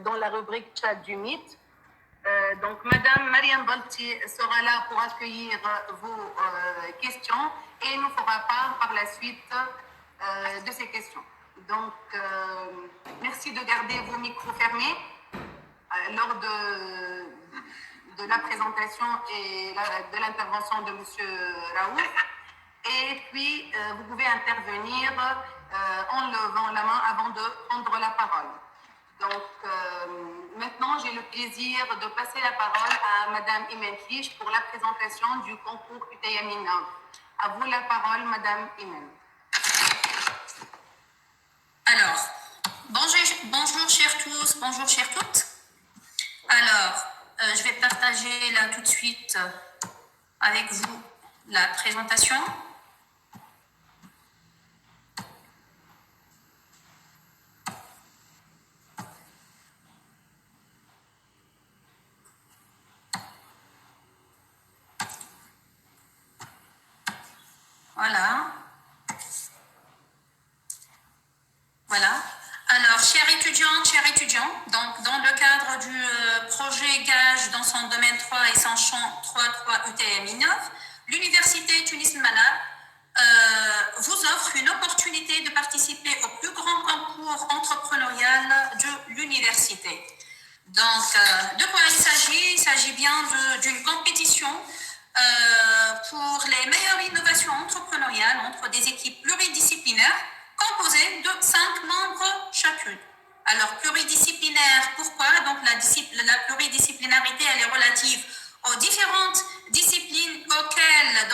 dans la rubrique chat du Meet. Donc, Madame Mariam Balti sera là pour accueillir vos questions et nous fera part par la suite de ces questions. Donc, merci de garder vos micros fermés lors de la présentation et de l'intervention de Monsieur Raouf. Et puis, vous pouvez intervenir en levant la main avant de prendre la parole. Donc, maintenant, j'ai le plaisir de passer la parole à Madame Imen Flich pour la présentation du concours UTM-INNOV. À vous la parole, Madame Imen. Alors, bonjour chers tous, bonjour chères toutes. Alors, je vais partager là tout de suite avec vous la présentation. Voilà. Alors, chers étudiants, donc dans le cadre du projet GAGE dans son domaine 3 et son champ 3.3 UTM-INNOV, l'Université Tunis Malab vous offre une opportunité de participer au plus grand concours entrepreneurial de l'université. Donc, de quoi il s'agit? Il s'agit bien d'une compétition pour les meilleures innovations entrepreneuriales entre des équipes pluridisciplinaires composées de 5 membres chacune. Alors, pluridisciplinaire, pourquoi? Donc, la pluridisciplinarité, elle est relative aux différentes disciplines auxquelles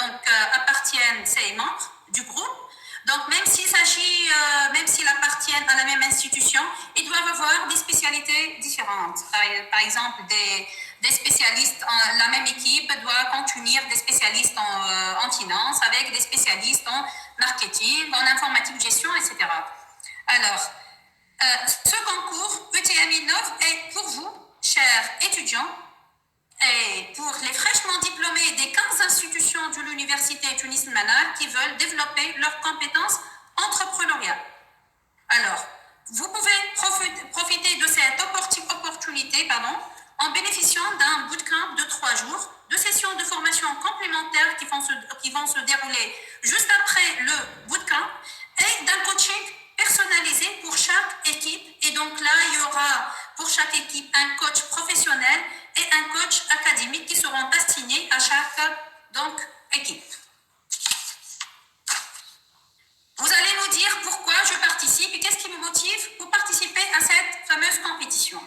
appartiennent ces membres du groupe. Donc, même s'ils appartiennent à la même institution, ils doivent avoir des spécialités différentes. Par exemple, des spécialistes, la même équipe doit contenir des spécialistes en finance, avec des spécialistes en marketing, en informatique gestion, etc. Alors, ce concours UTM-INNOV est pour vous, chers étudiants, et pour les fraîchement diplômés des 15 institutions de l'Université Tunis Malab qui veulent développer leurs compétences entrepreneuriales. Alors, vous pouvez profiter de cette opportunité en bénéficiant d'un bootcamp de 3 jours, de sessions de formation complémentaires qui vont se dérouler juste après le bootcamp et d'un coaching personnalisé pour chaque équipe. Et donc là, il y aura pour chaque équipe un coach professionnel et un coach académique qui seront assignés à chaque équipe. Vous allez nous dire pourquoi je participe et qu'est-ce qui me motive pour participer à cette fameuse compétition.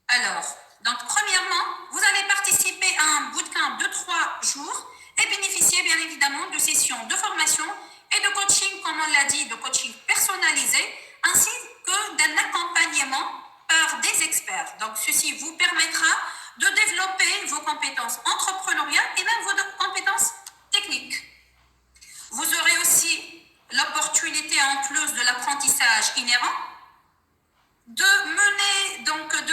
Alors, donc premièrement, vous allez participer à un bootcamp de 3 jours et bénéficier bien évidemment de sessions de formation et de coaching, comme on l'a dit, de coaching personnalisé, ainsi que d'un accompagnement par des experts. Donc, ceci vous permettra de développer vos compétences entrepreneuriales et même vos compétences techniques. Vous aurez aussi l'opportunité, en plus de l'apprentissage inhérent, de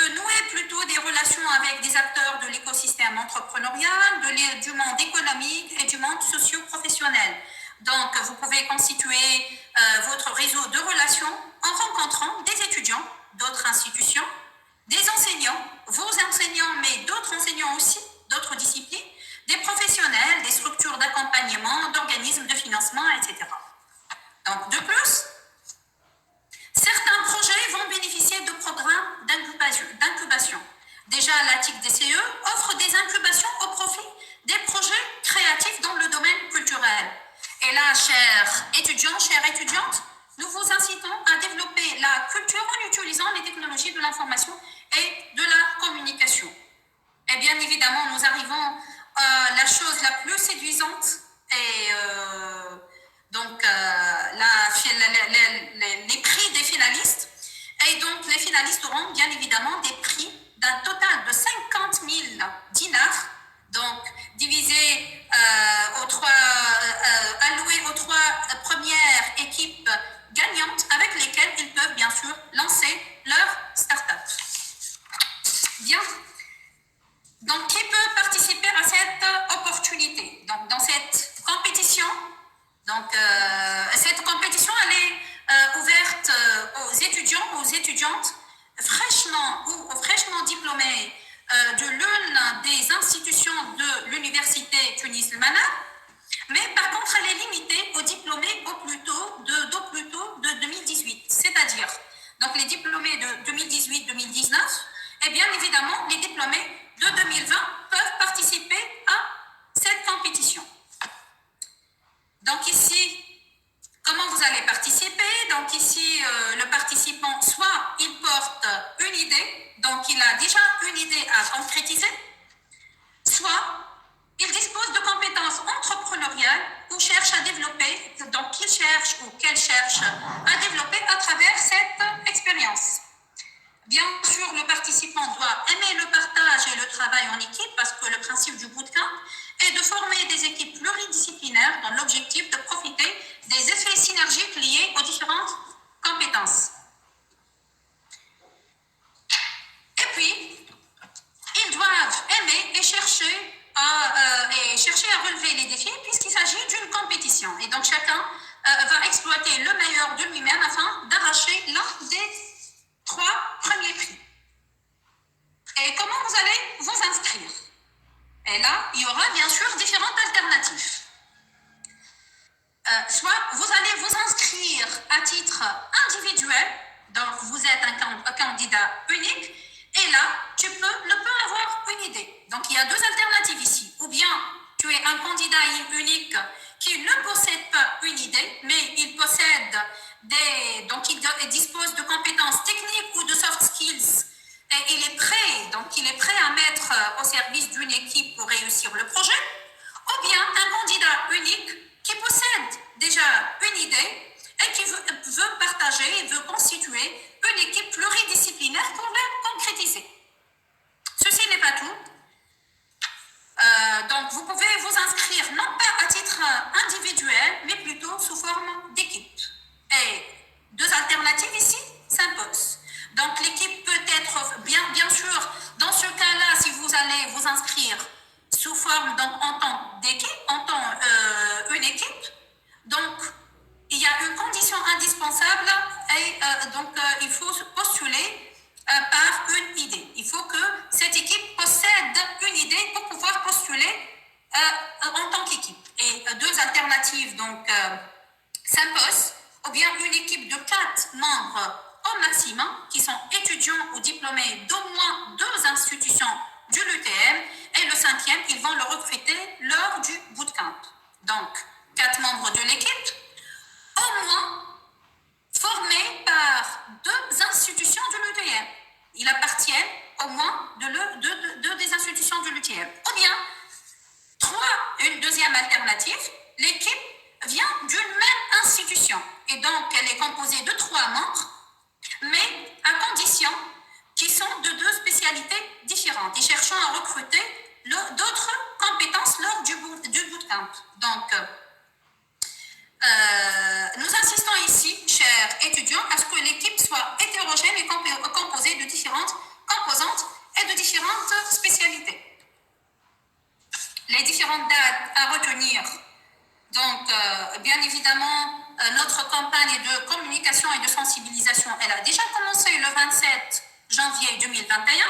nouer plutôt des relations avec des acteurs de l'écosystème entrepreneurial, du monde économique et du monde socio-professionnel. Donc, vous pouvez constituer votre réseau de relations en rencontrant des étudiants d'autres institutions, des enseignants, vos enseignants, mais d'autres enseignants aussi, d'autres disciplines, des professionnels, des structures d'accompagnement, d'organismes de financement, etc. Donc, de plus, certains projets vont bénéficier de programmes d'incubation. Déjà, la TIC DCE offre des incubations au profit des projets créatifs dans le domaine culturel. Et là, chers étudiants, chères étudiantes, nous vous incitons à développer la culture en utilisant les technologies de l'information et de la communication. Et bien évidemment, nous arrivons à la chose la plus séduisante et les prix des finalistes. Et donc, les finalistes auront bien évidemment des prix d'un total de 50 000 dinars, donc divisé alloués aux 3 premières équipes gagnantes avec lesquelles ils peuvent bien sûr lancer leur start-up. Bien. Donc, qui peut participer à cette opportunité? Donc, dans cette compétition, cette compétition, elle est ouverte aux étudiants, aux étudiantes fraîchement de l'une des institutions de l'université Tunis-Manab, mais par contre, elle est limitée aux diplômés au plus tôt de 2018, c'est-à-dire donc les diplômés de 2018-2019 et bien évidemment les diplômés de 2020 peuvent participer à cette compétition. Donc ici, comment vous allez participer? Donc ici, le participant, soit il porte une idée, donc il a déjà une idée à concrétiser, soit il dispose de compétences entrepreneuriales ou cherche à développer, donc il cherche ou qu'elle cherche à développer à travers cette expérience. Bien sûr, le participant doit aimer le partage et le travail en équipe parce que le principe du bootcamp est de former des équipes pluridisciplinaires dans l'objectif de profiter des effets synergiques liés aux différentes compétences. Et puis, ils doivent aimer et chercher à relever les défis puisqu'il s'agit d'une compétition. Et donc, chacun va exploiter le meilleur de lui-même afin d'arracher l'un des 3 premiers prix. Et comment vous allez vous inscrire? Et là, il y aura bien sûr différentes alternatives. Soit vous allez vous inscrire à titre individuel, donc vous êtes un candidat unique, et là, tu peux ne pas avoir une idée. Donc il y a 2 alternatives ici. Ou bien tu es un candidat unique qui ne possède pas une idée, mais il possède donc il dispose de compétences techniques ou de soft skills, et il est prêt à mettre au service d'une équipe pour réussir le projet. Ou bien un candidat unique qui possède déjà une idée et qui veut partager et veut constituer une équipe pluridisciplinaire pour la concrétiser. Ceci n'est pas tout. Donc, vous pouvez vous inscrire non pas à titre individuel, mais plutôt sous forme d'équipe. Et 2 alternatives ici s'imposent. Donc, l'équipe peut être, bien sûr, dans ce cas-là, si vous allez vous inscrire sous forme, donc en tant d'équipe, une équipe, donc il y a une condition indispensable et il faut postuler par une idée. Il faut que cette équipe possède une idée pour pouvoir postuler en tant qu'équipe. Et 2 alternatives s'imposent, ou bien une équipe de 4 membres au maximum, qui sont étudiants ou diplômés d'au moins 2 institutions du l'UTM, et le 5e, ils vont le recruter lors du bootcamp. Donc, 4 membres de l'équipe, au moins formés par 2 institutions de l'UTM. Ils appartiennent au moins de des institutions de l'UTM. Ou bien, une deuxième alternative, l'équipe vient d'une même institution. Et donc, elle est composée de 3 membres, mais à condition qu'ils sont de 2 spécialités différentes et cherchant à recruter d'autres compétences lors du bootcamp. Donc, nous insistons ici, chers étudiants, à ce que l'équipe soit hétérogène et composée de différentes composantes et de différentes spécialités. Les différentes dates à retenir. Donc, bien évidemment, notre campagne de communication et de sensibilisation, elle a déjà commencé le 27 janvier 2021.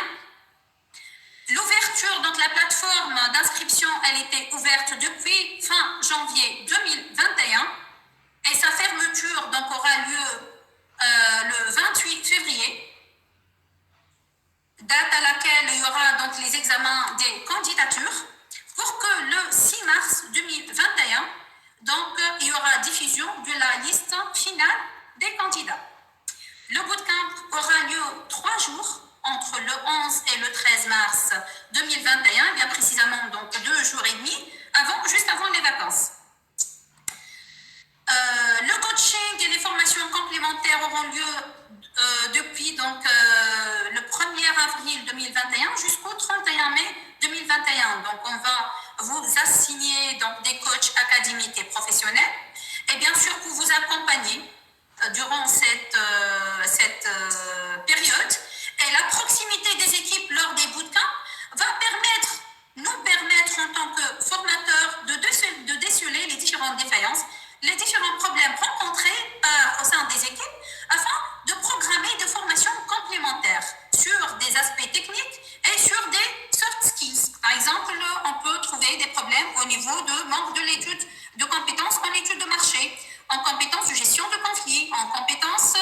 L'ouverture, donc la plateforme d'inscription, elle était ouverte depuis fin janvier 2021 et sa fermeture donc aura lieu le 28 février, date à laquelle il y aura donc les examens des candidatures, pour que le 6 mars 2021, donc il y aura diffusion de la liste finale des candidats. Le bootcamp aura lieu 3 jours, entre le 11 et le 13 mars 2021, bien précisément donc 2 jours et demi, juste avant les vacances. Le coaching et les formations complémentaires auront lieu depuis donc, le 1er avril 2021 jusqu'au 31 mai 2021. Donc on va vous assigner donc, des coachs académiques et professionnels et bien sûr pour vous accompagner durant cette période. Et la proximité des équipes lors des bootcamps va nous permettre en tant que formateurs de déceler les différentes défaillances, les différents problèmes rencontrés au sein des équipes afin de programmer des formations complémentaires sur des aspects techniques et sur des au niveau de manque de l'étude de compétences en étude de marché, en compétences de gestion de conflits, en compétences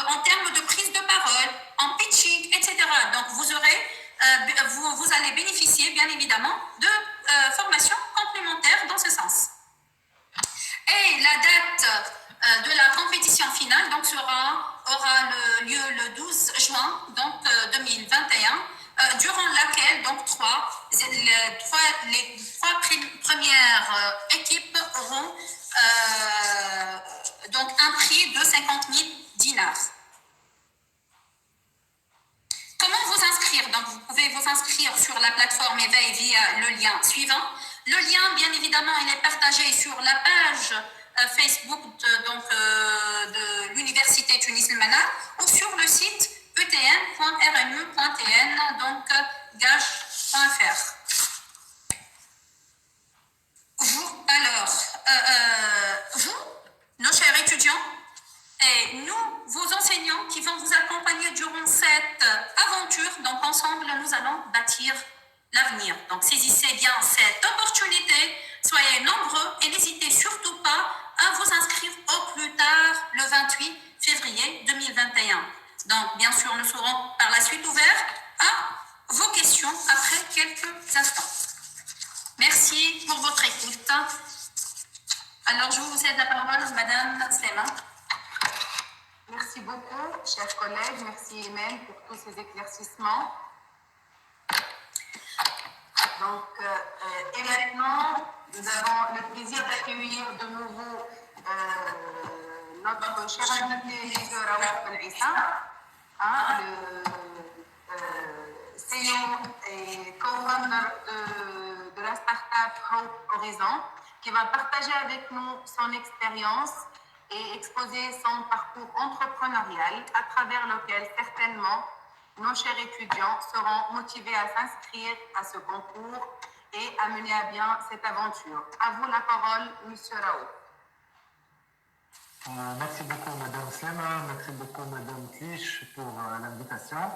en termes de prise de parole, en pitching, etc. Donc, vous allez bénéficier, bien évidemment, de formations complémentaires dans ce sens. Et la date de la compétition finale donc, aura lieu le 12 juin donc, 2021, durant laquelle donc, les trois premières équipes auront donc un prix de 50 000 dinars. Comment vous inscrire? Donc, vous pouvez vous inscrire sur la plateforme Éveil via le lien suivant. Le lien, bien évidemment, il est partagé sur la page Facebook de l'Université Tunis Mana ou sur le site etn.rme.tn, donc gage.fr. Vous, nos chers étudiants, et nous, vos enseignants qui vont vous accompagner durant cette aventure, donc ensemble, nous allons bâtir l'avenir. Donc, saisissez bien cette opportunité, soyez nombreux et n'hésitez surtout pas à vous inscrire au plus tard le 28 février 2021. Donc, bien sûr, nous serons par la suite ouverts à vos questions après quelques instants. Merci pour votre écoute. Alors, je vous cède la parole, Madame Slema. Merci beaucoup, chers collègues. Merci, Imen, pour tous ces éclaircissements. Donc, et maintenant, nous avons le plaisir d'accueillir de nouveau notre cher invité, M. Raouf Ben-Issa, le CEO et co-founder de la start-up Hope Horizon, qui va partager avec nous son expérience et exposer son parcours entrepreneurial à travers lequel certainement nos chers étudiants seront motivés à s'inscrire à ce concours et à mener à bien cette aventure. À vous la parole, Monsieur Raouf. Merci beaucoup, Madame Slema. Merci beaucoup, Madame Clich, pour l'invitation.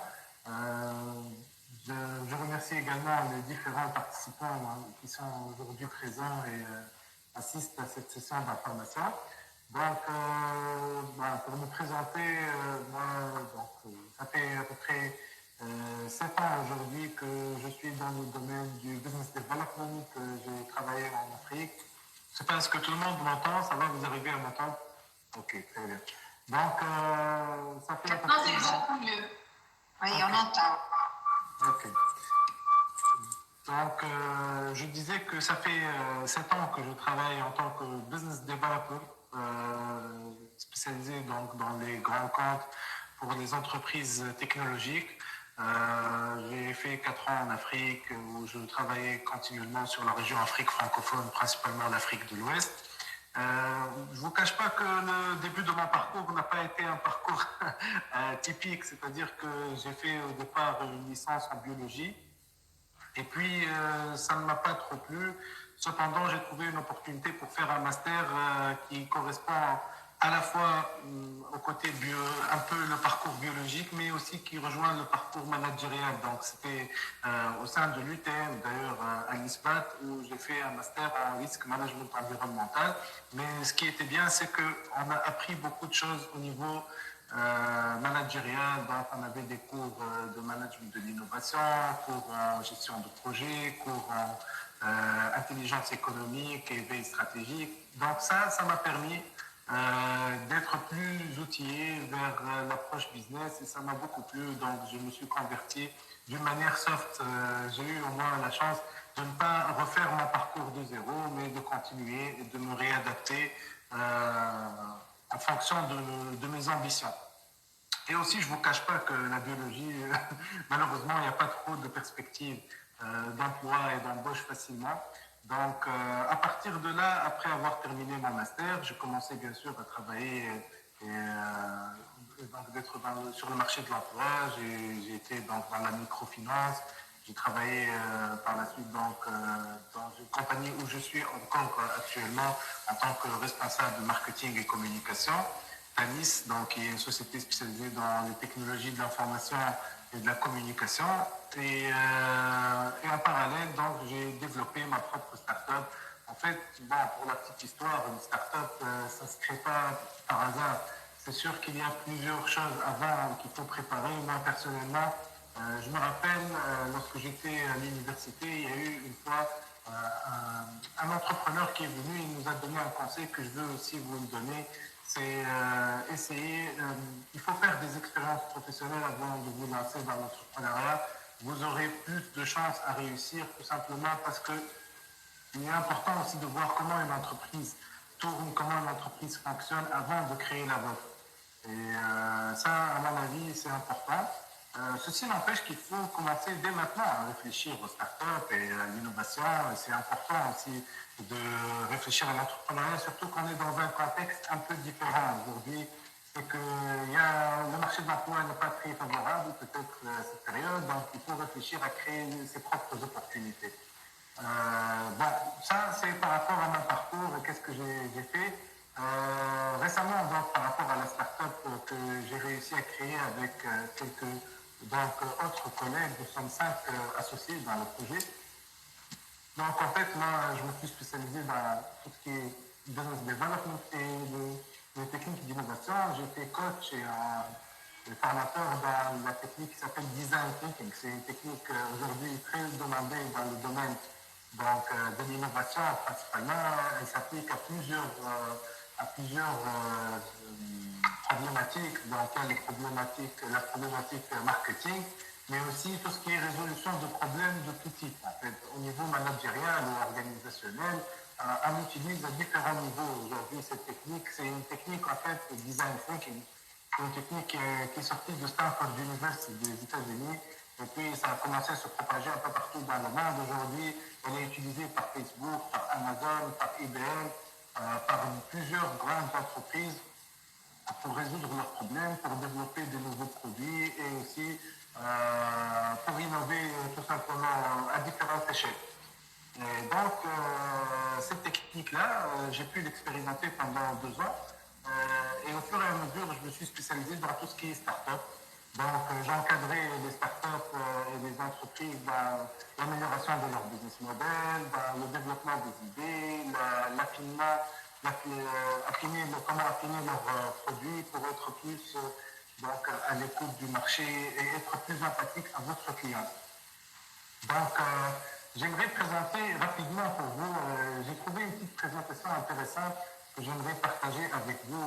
Je remercie également les différents participants qui sont aujourd'hui présents et assistent à cette session d'information. Donc, pour me présenter, ça fait à peu près 7 ans aujourd'hui que je suis dans le domaine du business development. J'ai travaillé en Afrique. Je ne sais pas, est-ce que tout le monde m'entend? Ça va, vous arrivez à m'entendre? Ok, très bien. Donc, ça fait... Maintenant, c'est beaucoup mieux. Oui, okay. On entend. Ok. Donc, je disais que ça fait 7 ans que je travaille en tant que business developer, spécialisé donc dans les grands comptes pour les entreprises technologiques. J'ai fait 4 ans en Afrique où je travaillais continuellement sur la région Afrique francophone, principalement l'Afrique de l'Ouest. Je ne vous cache pas que le début de mon parcours n'a pas été un parcours typique, c'est-à-dire que j'ai fait au départ une licence en biologie et puis ça ne m'a pas trop plu. Cependant, j'ai trouvé une opportunité pour faire un master qui correspond à la fois au côté un peu le parcours biologique, mais aussi qui rejoint le parcours managérial. Donc, c'était au sein de l'UTM, d'ailleurs, à l'ISBAT, où j'ai fait un master en risque management environnemental. Mais ce qui était bien, c'est qu'on a appris beaucoup de choses au niveau managérial. Donc, on avait des cours de management de l'innovation, cours en gestion de projet, cours en intelligence économique et veille stratégique. Donc, ça m'a permis d'être plus outillé vers l'approche business et ça m'a beaucoup plu, donc je me suis converti d'une manière soft. J'ai eu au moins la chance de ne pas refaire mon parcours de zéro, mais de continuer et de me réadapter en fonction de mes ambitions. Et aussi, je ne vous cache pas que la biologie, malheureusement, il n'y a pas trop de perspectives d'emploi et d'embauche facilement. Donc, à partir de là, après avoir terminé mon master, j'ai commencé bien sûr à travailler d'être sur le marché de l'emploi. J'ai été dans la microfinance. J'ai travaillé par la suite dans une compagnie où je suis encore actuellement en tant que responsable de marketing et communication. Tanis, donc, qui est une société spécialisée dans les technologies de l'information et de la communication. Et en parallèle, donc, j'ai développé ma propre start-up. En fait, bon, pour la petite histoire, une start-up, ça ne se crée pas par hasard. C'est sûr qu'il y a plusieurs choses avant qu'il faut préparer. Moi, personnellement, je me rappelle, lorsque j'étais à l'université, il y a eu une fois un entrepreneur qui est venu, il nous a donné un conseil que je veux aussi vous le donner. C'est essayer, il faut faire des expériences professionnelles avant de vous lancer dans l'entrepreneuriat. Vous aurez plus de chances à réussir tout simplement parce que il est important aussi de voir comment une entreprise tourne, comment une entreprise fonctionne avant de créer la vôtre. Et ça, à mon avis, c'est important. Ceci n'empêche qu'il faut commencer dès maintenant à réfléchir aux startups et à l'innovation. C'est important aussi de réfléchir à l'entrepreneuriat, surtout qu'on est dans un contexte un peu différent aujourd'hui. C'est que le marché de l'emploi n'est pas très favorable, peut-être à cette période, donc il faut réfléchir à créer ses propres opportunités. Bon, ça, c'est par rapport à mon parcours et qu'est-ce que j'ai fait. Récemment, donc, par rapport à la start-up que j'ai réussi à créer avec quelques autres collègues, nous sommes 5 associés dans le projet. Donc, en fait, moi, je me suis spécialisé dans tout ce qui est business development et les techniques d'innovation. J'ai été coach et formateur dans la technique qui s'appelle design thinking. C'est une technique aujourd'hui très demandée dans le domaine de l'innovation principalement. Elle s'applique à plusieurs problématiques, donc la problématique marketing, mais aussi tout ce qui est résolution de problèmes de tout type. En fait, au niveau managérial ou organisationnel, on utilise à différents niveaux aujourd'hui cette technique. C'est une technique en fait de design thinking. C'est une technique qui est sortie de Stanford University des États-Unis. Et puis, ça a commencé à se propager un peu partout dans le monde. Aujourd'hui, elle est utilisée par Facebook, par Amazon, par IBM, par plusieurs grandes entreprises pour résoudre leurs problèmes, pour développer de nouveaux produits et aussi pour innover tout simplement à différentes échelles. Et donc, cette technique-là, j'ai pu l'expérimenter pendant 2 ans. Et au fur et à mesure, je me suis spécialisé dans tout ce qui est start-up. Donc, j'ai encadré les startups et les entreprises dans l'amélioration de leur business model, dans le développement des idées, comment affiner leurs produits pour être plus à l'écoute du marché et être plus empathique à votre client. Donc, j'aimerais présenter rapidement pour vous, j'ai trouvé une petite présentation intéressante que j'aimerais partager avec vous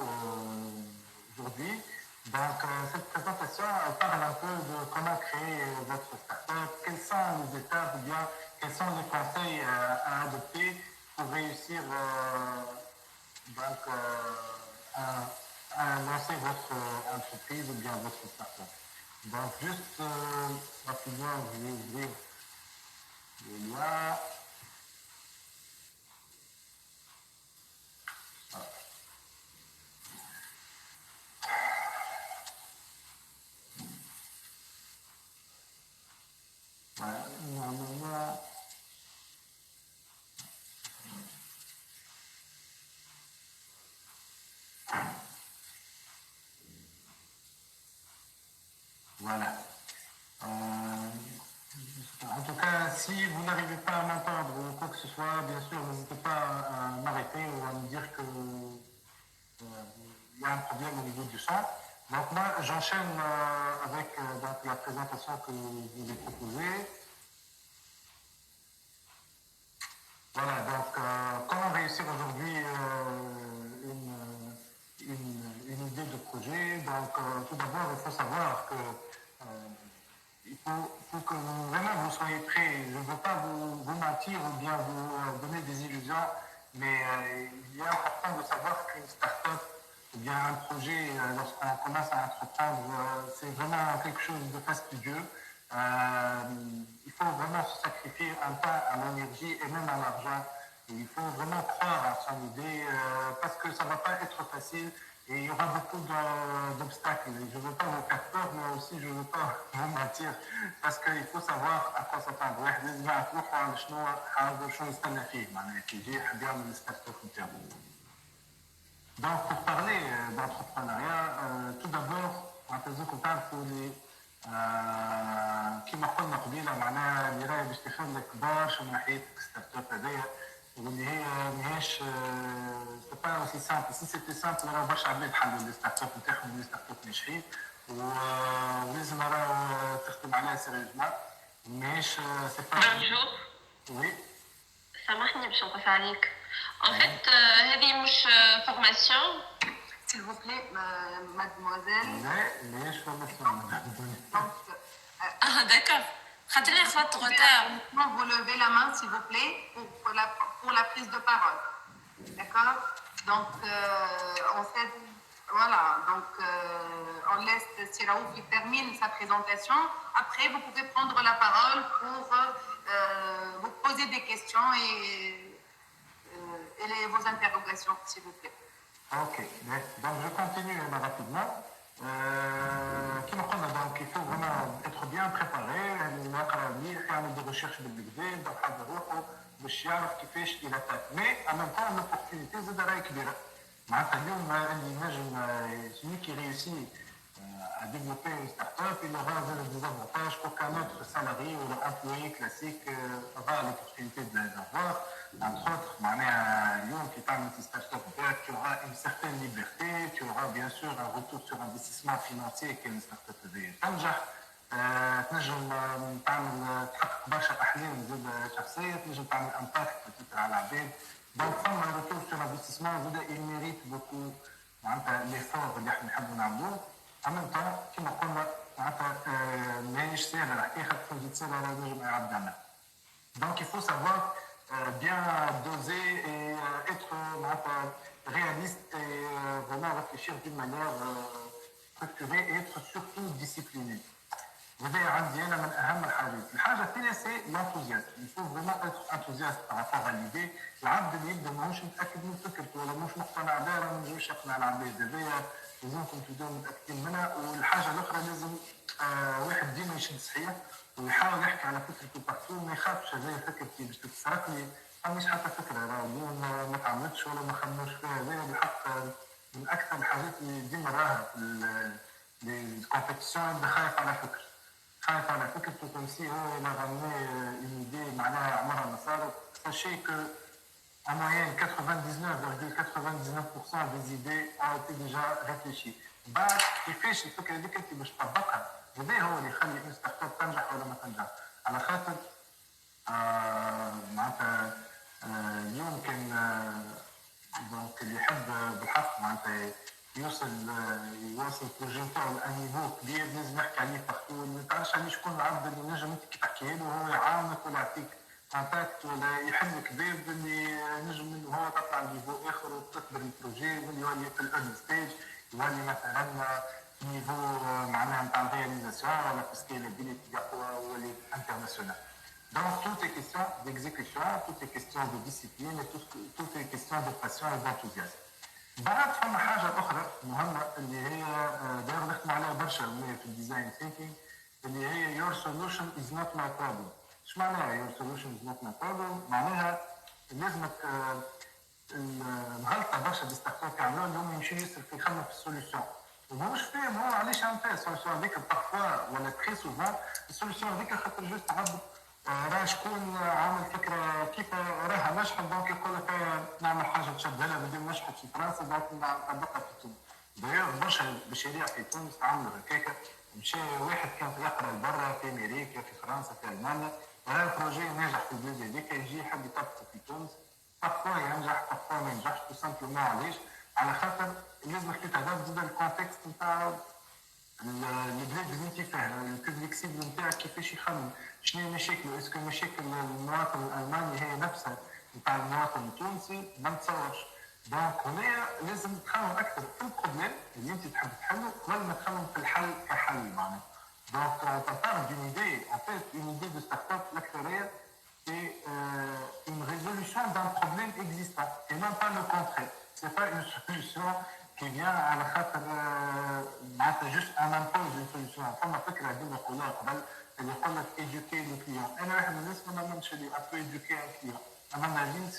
aujourd'hui. Donc, cette présentation, elle parle un peu de comment créer votre startup, quelles sont les étapes ou bien quels sont les conseils à adopter pour réussir à lancer votre entreprise ou bien votre startup. Donc, juste rapidement, je vais ouvrir le lien. Voilà. En tout cas, si vous n'arrivez pas à m'entendre ou quoi que ce soit, bien sûr, n'hésitez pas à m'arrêter ou à me dire qu'il y a un problème au niveau du son. Donc moi, j'enchaîne avec la présentation que je vous ai proposée. Voilà, donc comment réussir aujourd'hui une idée de projet. Donc tout d'abord, il faut savoir que il faut que vraiment vous soyez prêts. Je ne veux pas vous mentir ou bien vous donner des illusions, mais il est important de savoir qu'une start-up ou bien un projet, lorsqu'on commence à entreprendre, c'est vraiment quelque chose de fastidieux. Il faut vraiment se sacrifier un temps, en énergie et même en argent. Et il faut vraiment croire à son idée parce que ça ne va pas être facile. Et il y aura beaucoup d'obstacles. Je ne veux pas vous faire peur, mais aussi je ne veux pas vous mentir, parce qu'il faut savoir à quoi s'attendre. Donc, pour parler d'entrepreneuriat, tout d'abord, on peut dire qu'on parle pour كما قلنا قبيله معناها اللي راهي باش تخلي كبار من ناحيه ستارت اب هذايا واللي هي ماهيش سي با اوسي سامبل سي سيتي سامبل راه برشا عباد حلوا لي ستارت اب نتاعهم لي ستارت اب ناجحين ولازم راهو تخدم عليها سيريوزمون ماهيش سي با بونجور وي سامحني باش نقص عليك ان فيت هذه مش فورماسيون S'il vous plaît, mademoiselle. لا ماهيش فورماسيون D'accord. خاطرني خلطت غتار. Vous levez la main, s'il vous plaît, pour la prise de parole. D'accord? Donc, en fait, voilà. Donc, on laisse Siraouf qui termine sa présentation. Après, vous pouvez prendre la parole pour vous poser des questions et vos interrogations, s'il vous plaît. Ok, donc je continue rapidement. كما قلنا donc il faut vraiment être bien préparé يعني نقرا مليح يعمل دي ريشيرش بالكدا يبدا يحضر روحه باش يعرف كيفاش يلاتاك مي ان ميم طون لوبورتينيتي زاد راهي كبيره معناتها اليوم اللي نجم celui qui réussit à développer une start-up il aura des avantages qu'aucun autre salarié ou employé classique aura l'opportunité de les avoir. Entre autres, qui parle de start-up, tu auras une certaine liberté, tu auras bien sûr un retour sur investissement financier qui est une start-up تنجح تنجم تعمل تحقق برشا احلام زاد شخصيه تنجم تعمل امباكت على العباد دونك فما ريتور سور انفستيسمون زاد il mérite beaucoup معناتها ليفور اللي احنا نحبوا نعملوه اما طون كيما قلنا معناتها ماهيش سهله الحكايه خاطر تنجم تصير على نجم اي عبد يعملها دونك il faut savoir bien doser et être réaliste et vraiment réfléchir d'une manière structurée et être surtout discipliné. وهذا عندي انا من اهم الحاجه الثانيه سي لانتوزيازم يفو فريمون اتر انتوزياست بارابور على ليدي العبد اللي يبدا ماهوش متاكد من فكرته ولا ماهوش مقتنع بها راه ما نجمش يقنع العباد هذايا لازمكم تبداو متاكدين منها والحاجه الاخرى لازم واحد ديما يشد صحيح ويحاول يحكي على فكرته بارتو ما يخافش هذايا فكرتي باش تتسرق لي مش حتى فكره راه اليوم ما تعملتش ولا ما خمموش فيها هذايا بالحق من اكثر الحاجات اللي ديما راها في الكومبيتيسيون يبدا خايف على فكرته خايف على فكرته كوم سي هو ما غني اون ايدي معناها عمرها ما صارت ساشي كو en moyenne 99,99% des idées ont été déjà réfléchies. بعد كيفاش الفكره هذيك انت باش تطبقها هذا هو اللي يخلي ان ستارت اب تنجح ولا ما تنجح على خاطر معناتها اليوم كان دونك اللي يحب بالحق معناتها يوصل بروجي نتاعو لان نيفو كبير لازم يحكي عليه بارتو ما تعرفش عليه شكون العبد اللي نجم انت كي تحكي له وهو يعاونك ولا يعطيك كونتاكت ولا يحل لك باب اللي نجم منه هو تطلع لنيفو اخر وتكبر البروجي واللي يولي في الايرلي ستيج يولي مثلا نيفو معناها نتاع الرياليزاسيون ولا في سكيلابيليتي يولي انترناسيونال. Donc, tout est question d'exécution, tout est question de discipline et tout est question de passion et d'enthousiasme. بعد فما حاجة أخرى مهمة اللي هي دايما نخدم عليها برشا في الديزاين ثينكينج اللي هي your solution is not my problem. ايش معناها your solution is not my problem؟ معناها لازمك الغلطة برشا دي ستارت اب يعملوها اللي هم يمشيو يصرف يخمم في السوليسيون. وماهوش فاهم هو علاش عم فيها السوليسيون هذيك بارفوا ولا تري سوفون السوليسيون هذيك خاطر جوست عبد راه شكون عامل فكره كيف راها نجحت دونك يقول لك نعمل حاجه تشبه لها بدون نجحت في فرنسا دونك نطبقها في تونس. دايوغ برشا مشاريع في تونس عملوا هكاكا مشى واحد كان يقرا برا في امريكا في فرنسا في المانيا وهذا البروجي ناجح في البلاد هذيك يجي يحب يطبقه في تونس بارفوا ينجح بارفوا ما ينجحش تو سامبلومون علاش؟ على خاطر لازمك تتعرف زاد الكونتكست نتاع البلاد اللي انت فيها البوبليك سيبل نتاعك كيفاش يخمم شنو مشاكله اسكو مشاكل المواطن الالماني هي نفسها نتاع المواطن التونسي ما نتصورش دونك هنا لازم تخمم اكثر في البروبليم اللي انت تحب تحله قبل ما تخمم في الحل كحل معناها دونك تبارت دون ايدي ان فيت اون ايدي دو ستارت اب الاكثريه سي اون ريزولوشن دان بروبليم اكزيستون اي نون با لو كونترير سي با اون سوليسيون qui vient على خاطر معناتها جوست ان امبوز اون سوليسيون فما فكره ديما نقولوها قبل اللي يقول لك eduquer le client. انا واحد من الناس ما نعملش اللي ابو eduquer un client. اما نادين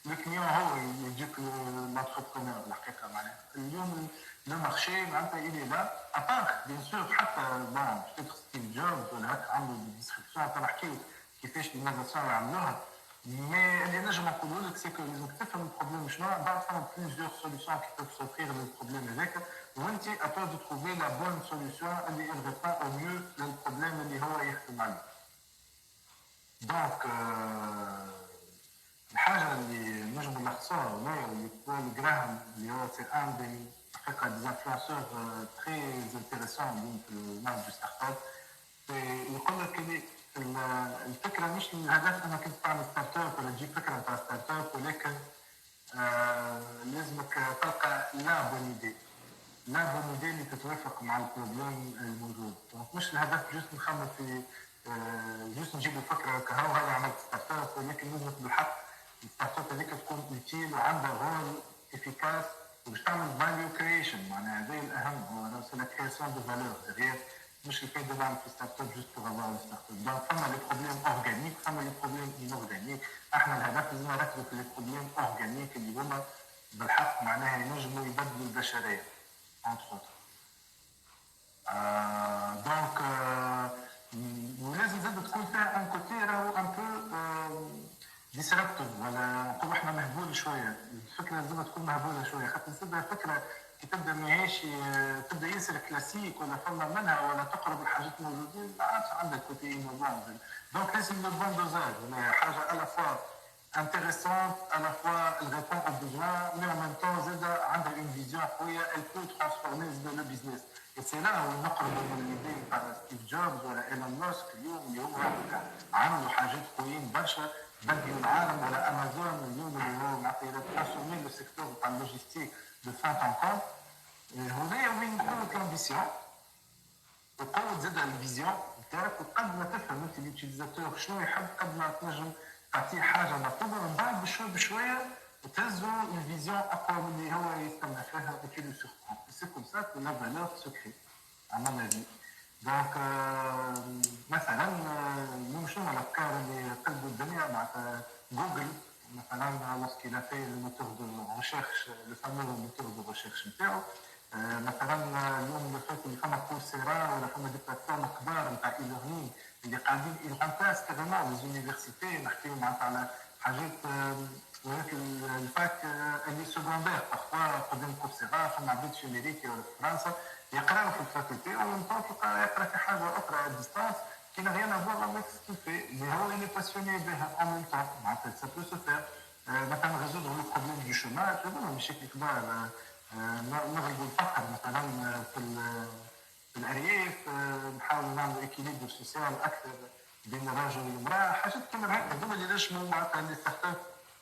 le client هو يجيك l'entrepreneur الحقيقه معناها اليوم le marché معناتها il est là à part bien sûr حتى bon peut-être ستيف جوبز ولا هكا عملوا ديسكريبسيون تاع نحكيو كيفاش الانوفاسيون يعملوها مي اللي نجم نقولوا لك سي كو لازم تفهم البروبليم شنو بعد فما بليزيور سوليسيون كي بوف سوفرير للبروبليم هذاك وانت اتو دو تروفي لا بون سوليسيون اللي elle répond au mieux للبروبليم اللي هو يخدم عليه دونك الحاجه اللي نجم نلخصوها هنا اللي بول جراهام اللي هو سي ان دي حقيقه دي انفلونسور تري انتريسون في المارك دو ستارت اب يقول لك اللي الفكره مش الهدف انك انت تعمل ستارت اب ولا تجيب فكره نتاع ستارت اب ولكن لازمك تلقى لا بون ايدي اللي تتوافق مع البروبليم الموجود دونك مش الهدف جوست نخمم في جوست نجيب الفكره كهو هذا عملت ستارت اب ولكن لازمك بالحق الستارت اب هذيك تكون اوتيل وعندها رول افيكاس وباش تعمل فاليو كريشن معناها هذا الاهم هو سي لا كرياسيون دو فالور ديغيير مش الفايده اللي نعمل في ستارت اب جوست بور افوار ستارت اب دونك فما لي بروبليم اورغانيك فما لي بروبليم انورغانيك احنا الهدف لازم نركزوا في لي بروبليم اورغانيك اللي هما بالحق معناها ينجموا يبدلوا البشريه entre autres دونك ولازم زاد تكون فيها ان كوتي راهو ان بو ديسرابتور ولا نقولوا احنا مهبول شويه الفكره لازم تكون مهبوله شويه خاطر نسبها فكره كي تبدا ماهيش تبدا ياسر كلاسيك ولا فما منها ولا تقرب الحاجات الموجودين ما عادش عندك كوتي انوفون دونك لازم لو بون دوزاج حاجه على فوا intéressante à la fois elle répond aux besoins mais en même temps زاد عندها une vision قويه elle peut transformer le business et c'est là où نقرب من l'idée تاع ستيف جوبز ولا ايلون ماسك اليوم اللي هو عملوا حاجات قويين برشا بدلوا العالم ولا امازون اليوم اللي هو معناتها ترانسفورمي لو سيكتور تاع اللوجيستيك دو فان ان كونت هنايا وين قوه الامبيسيون وقوه زاد الفيزيون نتاعك وقد ما تفهم انت اليوتيليزاتور شنو يحب قد ما تنجم تعطيه حاجه مطلوبه ومن بعد بشوي بشويه تهزوا الفيزيون اقوى من اللي هو يستنى فيها وكي لو سوربرون سي كوم سا كو لا فالور سو كري à mon avis دونك مثلا نمشوا على الافكار اللي قلبوا الدنيا معناتها جوجل مثلا lorsqu'il a fait le moteur de recherche le fameux moteur de recherche نتاعو مثلا اليوم اللي فات اللي فما كورسيرا ولا فما دي بلاتفورم كبار نتاع اي ليرنينغ اللي قاعدين يغامبلاس كاريمون لي زونيفرسيتي نحكيو معناتها على حاجات ولكن الفاك اللي سكوندير بارفوا قدام كورسيرا فما عباد في امريكا ولا في فرنسا يقراو في الفاكولتي ومن طون يقرا في حاجه اخرى ا ديستانس qui n'a rien à voir avec ce qu'il fait mais هو il est passionné بها en même temps معناتها ça peut se faire مثلا résoudre le problème du chômage هذوما مشاكل كبار نغلبوا الفقر مثلا في الارياف نحاول نعملوا اكيليبر سوسيال اكثر بين الرجل والمراه حاجات كيما هكا هذوما اللي نجموا معناتها لي ستارت اب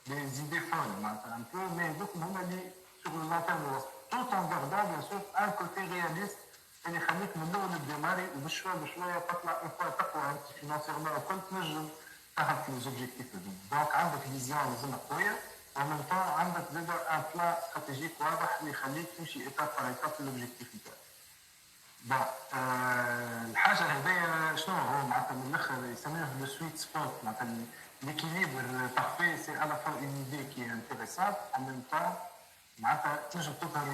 لي زيدي فول معناتها ان بو مي هذوك هما اللي سور لو لون تيرم tout en gardant bien sûr un côté réaliste اللي يخليك من الاول الديماري وبشويه بشويه تطلع اون تقوى انت فينانسيرمون وكل تنجم تهبط في لوزوبجيكتيف هذوما دونك عندك فيزيون لازم قويه ومن طون عندك زاد ان بلان استراتيجيك واضح اللي يخليك تمشي ايتاب بار ايتاب في لوبجيكتيف نتاعك. بون الحاجه هذايا شنو هو معناتها من الاخر يسموه لو سويت سبوت معناتها ليكيليبر بارفي سي على فوا اون ايدي كي انتيريسانت ان ميم طون معناتها تنجم تظهر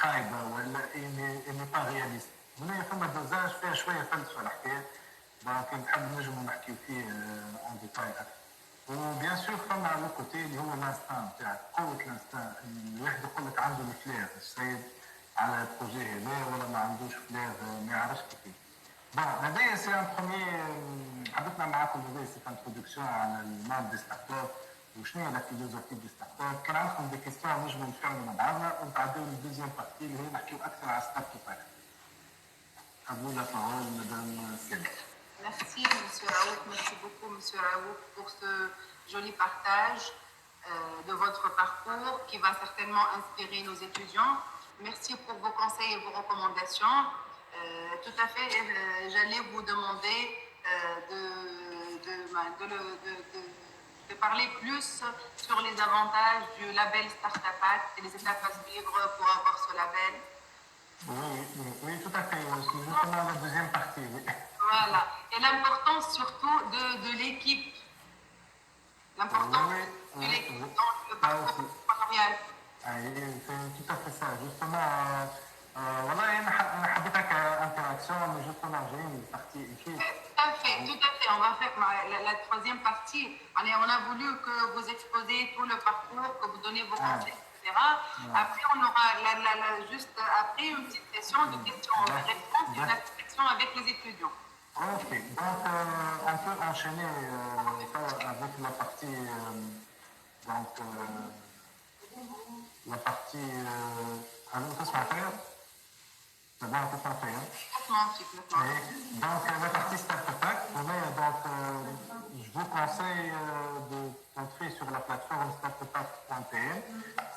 خايبه ولا اني با رياليست. هنا فما دوزاج فيها شويه فلسفه الحكايه دونك نحب نجمو نحكيو فيه اون ديتاي اكثر. وبيان سور فما على الكوتي اللي هو الانستان تاعك قوه الانستان الواحد يقول لك عنده الفلير السيد على البروجي هذا ولا ما عندوش فلير ما يعرفش كيف. بون هذايا سي ان بروميي حبيت نعمل معاكم هذايا سي انتروداكسيون على الماب دي ستارت اب وشنو هي لا فيلوزوفي دي ستارت اب. كان عندكم دي كيستيون نجموا نفهموا مع بعضنا ونتعداو للدوزيام بارتي اللي هي نحكيو اكثر على ستارت اب. ابو لا بارول مدام سيدي. Merci, Monsieur Raoult. Merci beaucoup, Monsieur Raoult, pour ce joli partage de votre parcours qui va certainement inspirer nos étudiants. Merci pour vos conseils et vos recommandations. Tout à fait, j'allais vous demander de parler plus sur les avantages du label Startup Act et les étapes à suivre pour avoir ce label. Oui, tout à fait. C'est justement la deuxième partie. Oui. Voilà. Et l'importance surtout de l'équipe. L'importance. dans le parcours entrepreneurial. C'est tout à fait ça. Justement, voilà, أنا حبيتك interaction, mais justement, j'ai une partie écrite. Tout à fait, tout à fait. On va faire la troisième partie. Allez, on a voulu que vous exposez tout le parcours, que vous donnez vos conseils, etc. Après, on aura juste après une petite session de questions-réponses et une interaction avec les étudiants. Ok, donc on peut enchaîner ça avec la partie, donc, la partie, alors, qu'est-ce qu'on fait? D'abord, qu'est-ce qu'on fait? Donc, la partie Startup Pack, donc, je vous conseille d'entrer sur la plateforme startuppack.pl.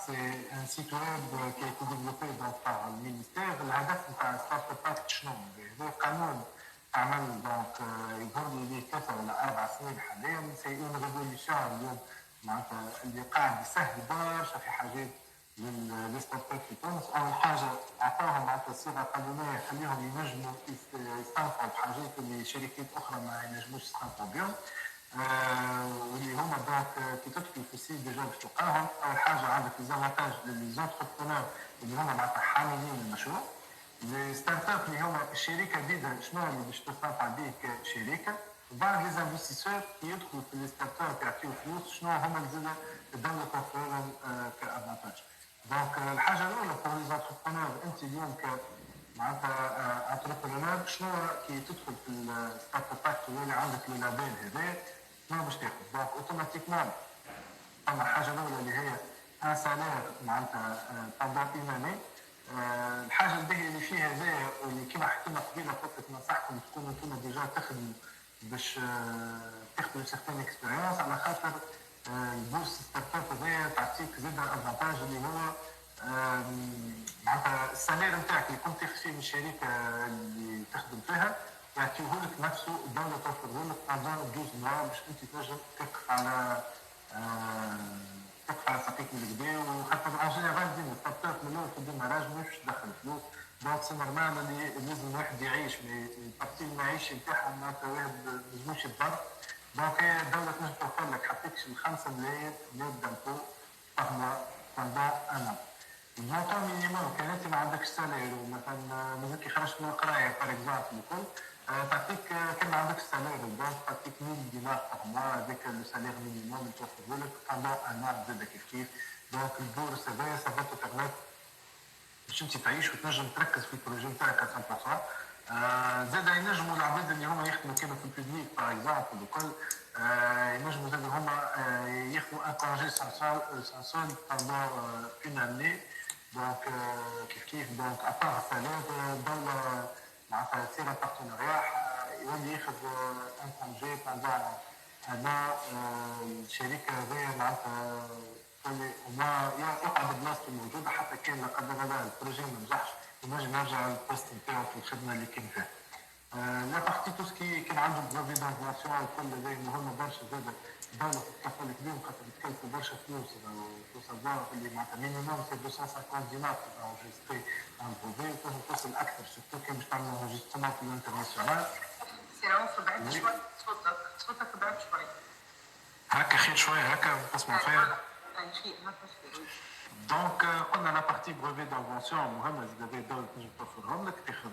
C'est un site web qui a été développé donc, par le ministère. الهدف نتاع Startup Pack شنو؟ هذا قانون عمل دونك يظهر لي 3 ولا 4 سنين حاليا. سي اون ريفوليسيون اليوم معناتها اللي قاعد يسهل برشا في حاجات للستارت اب في تونس. اول حاجه اعطاهم معناتها صيغه قانونيه يخليهم ينجموا يستنفعوا بحاجات اللي شركات اخرى ما ينجموش يستنفعوا بهم. واللي هما دونك كي تدخل في السيت ديجا باش تلقاهم. اول حاجه عندك ليزافونتاج للزونتربرونور اللي هما معناتها حاملين المشروع. الستارت اب اللي هما الشركه بيدها شنو اللي باش تستنفع به كشركه. وبعد لي انفستيسور كي يدخلوا في الستارت اب يعطيو فلوس شنو هما اللي زاد الدوله توفرهم كافانتاج. دونك الحاجه الاولى بور لي زونتربرونور انت اليوم ك معناتها انتربرونور شنو كي تدخل في الستارت اب تولي عندك لو لابيل هذا شنو باش تاخذ. دونك اوتوماتيكمون فما حاجه الاولى اللي هي ان سالير معناتها باندون اون اني. الحاجه الباهيه اللي فيها هذايا واللي كيما حكينا قبيله قلت لك ننصحكم تكونوا انتم ديجا تخدموا باش تاخذوا سيغتان اكسبيريونس على خاطر البورس ستارت اب هذايا تعطيك زاد افانتاج اللي هو معناتها السالير نتاعك اللي كنت تاخذ فيه من الشركه اللي تخدم فيها يعطيهولك نفسه الدوله توفره لك باندون 12 موا باش انت تنجم تقف على تقف على ساقيك من الكدا. وخاطر ان جينيرال ديما ستارت اب من الاول في الديماراج ماهيش تدخل فلوس. دونك سي نورمال اللي لازم الواحد يعيش البارتي المعيشي نتاعها معناتها واحد ما يلزموش يتضرر. دونك هي الدوله تنجم توفر لك حتى 5 ملايين دامبو باغ موا باندون ان ان. المونطون مينيموم كان انت ما عندكش سالير ومثلا مازال كي خرجت من القرايه باغ اكزومبل الكل تعطيك كان ما عندكش سالير دونك تعطيك 1000 دينار باغ موا هذاك لو سالير مينيموم اللي توفره لك باندون ان ان زاد كيف. دونك البورس هذايا سافا تو بيرميت باش انت تعيش وتنجم تركز في البروجي نتاعك 100%. زاد ينجموا العباد اللي هما يخدموا كانوا في البوبليك باغ اكزومبل الكل ينجموا زاد هما ياخذوا ان كونجي سان سول باندون اون اني. دونك كيف دونك ابار سالير الدوله معناتها تصير بارتنريا يولي ياخذ ان كونجي باندون انا الشركه هذيا معناتها تولي وما يقعد بلاصته موجوده حتى كان لا قدر الله البروجي ما نجحش ينجم يرجع للبوست نتاعو في الخدمه اللي كان فيها. لا بارتي تو سكي كان عنده بروفي دانفورماسيون الكل هذا مهم برشا زاد الدوله تتكفل بهم خاطر تكلفوا برشا فلوس. تو سافوار اللي معناتها مينيموم سي 250 دينار باش انجستري ان بروفي وتنجم توصل اكثر سورتو كان باش تعمل انجستمون في الانترناسيونال. سي راه بعد شوي صوتك بعد شوي هكا خير شويه هكا نسمع فيها. دونك قلنا لا بارتي بروفي دانفونسيون مهمه زاد الدوله تنجم توفرهم لك تاخذ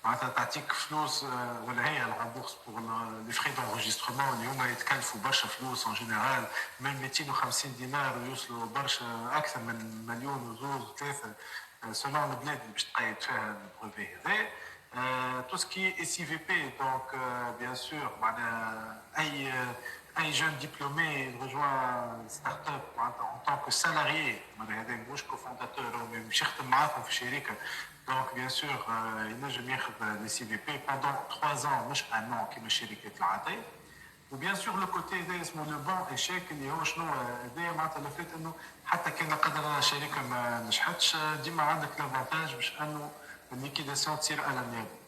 معناتها تعطيك فلوس ولا هي الرامبورس بور لي فري دونجسترومون اللي هما يتكلفوا برشا فلوس ان جينيرال من 250 دينار ويوصلوا برشا اكثر من مليون وزوز وثلاثه سولون البلاد اللي باش تقيد فيها البروفي هذا. تو سكي اي سي في بي دونك بيان سور معناها اي جون ديبلومي rejoint ستارت اب معناتها en tant que salarié معناها هذا مش كوفونداتور او مش يخدم معاكم في شركه. دونك بيان سور ينجم ياخذ لي سي في بي بوندون 3 ans مش ان an كيما الشركات العاديه. وبيان سور لو كوتي هذا اسمه لو بون ايشيك اللي هو شنو هذايا معناتها لفات انه حتى كان لا قدر الله الشركه ما نجحتش ديما عندك لافونتاج باش انه الليكيداسيون تصير على النيابه.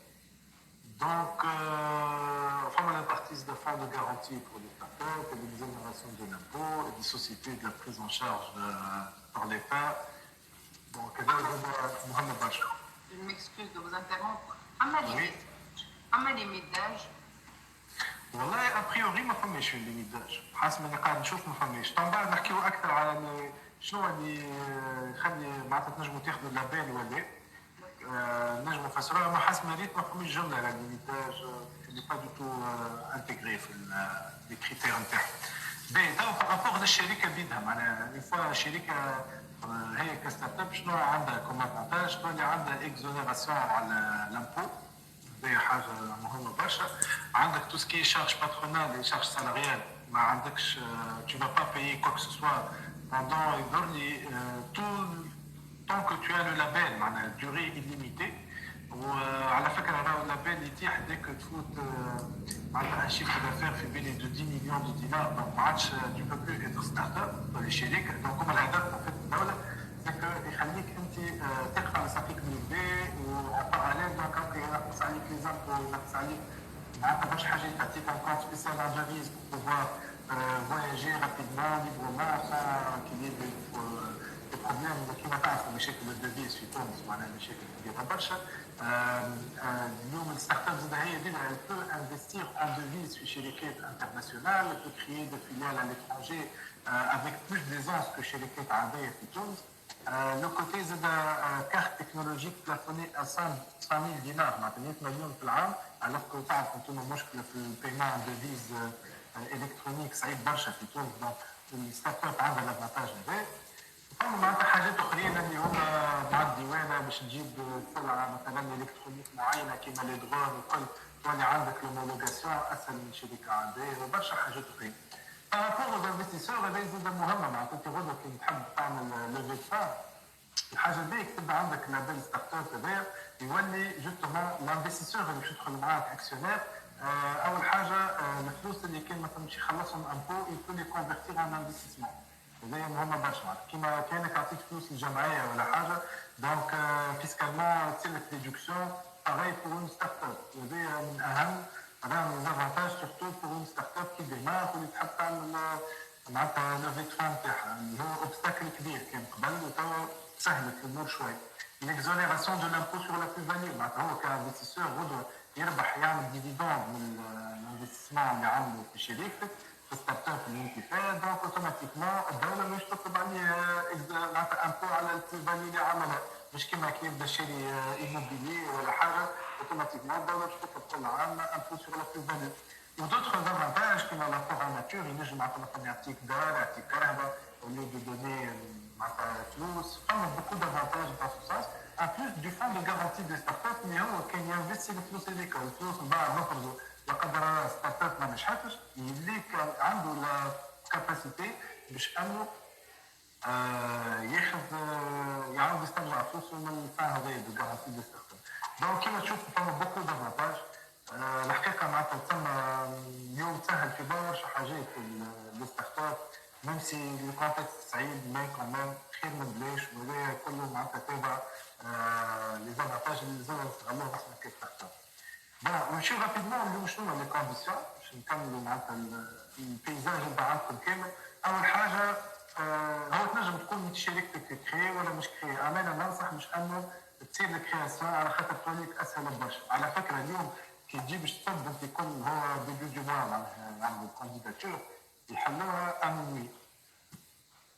Donc, la partie de fonds de garantie pour les startups et l'exonération de l'impôt et des sociétés de la prise en charge par l'État. Donc, Mohamed Bacha. Je m'excuse de vous interrompre. À ma limite d'âge. والله ابريوري ما فماش ليميت داج، حسب ما قاعد نشوف ما فماش. طبعا بعد نحكيو اكثر على شنو اللي يخلي معناتها تنجموا تاخذوا لابيل ولا نجموا نفسروها، ما حسب ما ريت ما فماش جمله على الليميتاج اللي با دو تو انتيغري في لي كريتير نتاعها. باهي تو بارابور للشركه بيدها، معناها اون فوا الشركه هي كستارت اب شنو عندها كوم افونتاج؟ تولي عندها اكزونيراسيون على لامبو، هذه حاجه مهمه برشا. عندك تو سكي شارج باترونال اي شارج سالاريال، ما عندكش tu vas pas payer quoi que ce soit pendant tout tant que tu as le label, معناها durée illimitée. وعلى فكره راهو اللابيل يتيح ديك تفوت معناتها ان شيفر دافير في بين دو 10 مليون دو دينار، دونك ما عادش tu peux plus être ستارت اب ولا شركه. دونك هما الهدف في الدوله سكو يخليك انت تقطع مسافيك من البيع، وباراليل دونك ينقص عليك لي زامبو، ينقص عليك معناتها برشا حاجات. تعطيك ان كونت سبيسيال ان جافيز بور بوفوار فواياجي رابيدمون ليبرمون سان كي دي بروبليم كيما تعرفوا مشاكل الديفيز في تونس، معناها مشاكل كبيره برشا. اليوم الستارت اب زاد هي ديما elle peut investir en devises في شركات انترناسيونال، elle peut créer des filiales à l'étranger avec plus d'aisance que شركات عاديه في تونس. لو كوتي زاد كارت تكنولوجيك بلافوني à 100,000 دينار، معناتها 100 مليون في العام. على كل تعرفوا انتم مشكله في البيمون ديفيز الكترونيك صعيب برشا في تونس، دونك الستارت اب عندها لافونتاج هذا. فما معناتها حاجات اخرين اللي هما مع الديوانه باش تجيب سلعه مثلا الكترونيك معينه كيما لي درون والكل، تولي عندك لومولوغاسيون اسهل من شركه عاديه وبرشا حاجات اخرين. بارابور للانفستيسور هذا زاد مهمه، معناتها انت غدوه كي تحب تعمل لوفي فان، الحاجه اللي تبدا عندك لابيل ستارت اب هذايا يولي جوستومون الانفستيسور اللي باش يدخل معاك اكسيونير. اول حاجه الفلوس اللي كان مثلا باش يخلصهم امبو يكون يكونفرتير ان انفستيسمون، هذايا مهمه برشا. كيما كانك عطيت فلوس للجمعيه ولا حاجه، دونك فيسكالمون تصير لك ريدكسيون باغي بور اون ستارت اب. هذايا من اهم راهم ليزافونتاج سورتو بور اون ستارت اب كي ديمار واللي تحب تعمل معناتها لوفي فان نتاعها، اللي هو اوبستاكل كبير كان قبل وتوا سهلت الامور شوي. ليكزونيراسيون دو لامبو سور لا بلو فاليو، معناتها هو كانفستيسور غدوه يربح يعمل ديفيدوند من الانفستيسمون اللي عمله في شركتك في ستارت اب اللي انت فيها، دونك اوتوماتيكمون الدوله مش تطلب عليه معناتها امبو على البلو فاليو اللي عملها، مش كيما كي يبدا شاري ايموبيلي ولا حاجه اوتوماتيكمون الدوله باش تطلب كل عام امبو سور لا بلو فاليو. ودوتر افانتاج كيما لابور ناتور ينجم معناتها مثلا يعطيك دار، يعطيك كهرباء ولو دو دوني معناتها فلوس. فما بوكو دافانتاج dans ce sens en plus du fonds de garantie des startups اللي هو كان ينفستي الفلوس هذيك، والفلوس من بعد نخرجوا لا قدر الله ستارت اب ما نجحتش، اللي كان عنده لا كاباسيتي باش انه ياخذ يعاود يسترجع فلوسه من الفان هذايا دو غارانتي دي ستارت اب. دونك كيما تشوفوا فما بوكو دافانتاج. الحقيقه معناتها تسمى اليوم تسهل في برشا حاجات في الستارت اب، ميم سي لو كونتكست صعيب مي كمان خير من بلاش، وهذا كله معناتها تابع لي زافونتاج اللي زاد نستغلوهم احنا كستارت اب. بون ونمشيو رابيدمون اليوم شنو لي كونديسيون باش نكملوا معناتها البيزاج نتاع عندكم كامل. اول حاجه هو تنجم تكون انت شركتك كري ولا مش كري، اما انا ننصح مش انه تصير الكرياسيون على خاطر توليك اسهل برشا. على فكره اليوم كي تجي باش تصب انت يكون هو ديبيو دو موا معناها نعملوا الكانديداتور يحلوها انوي.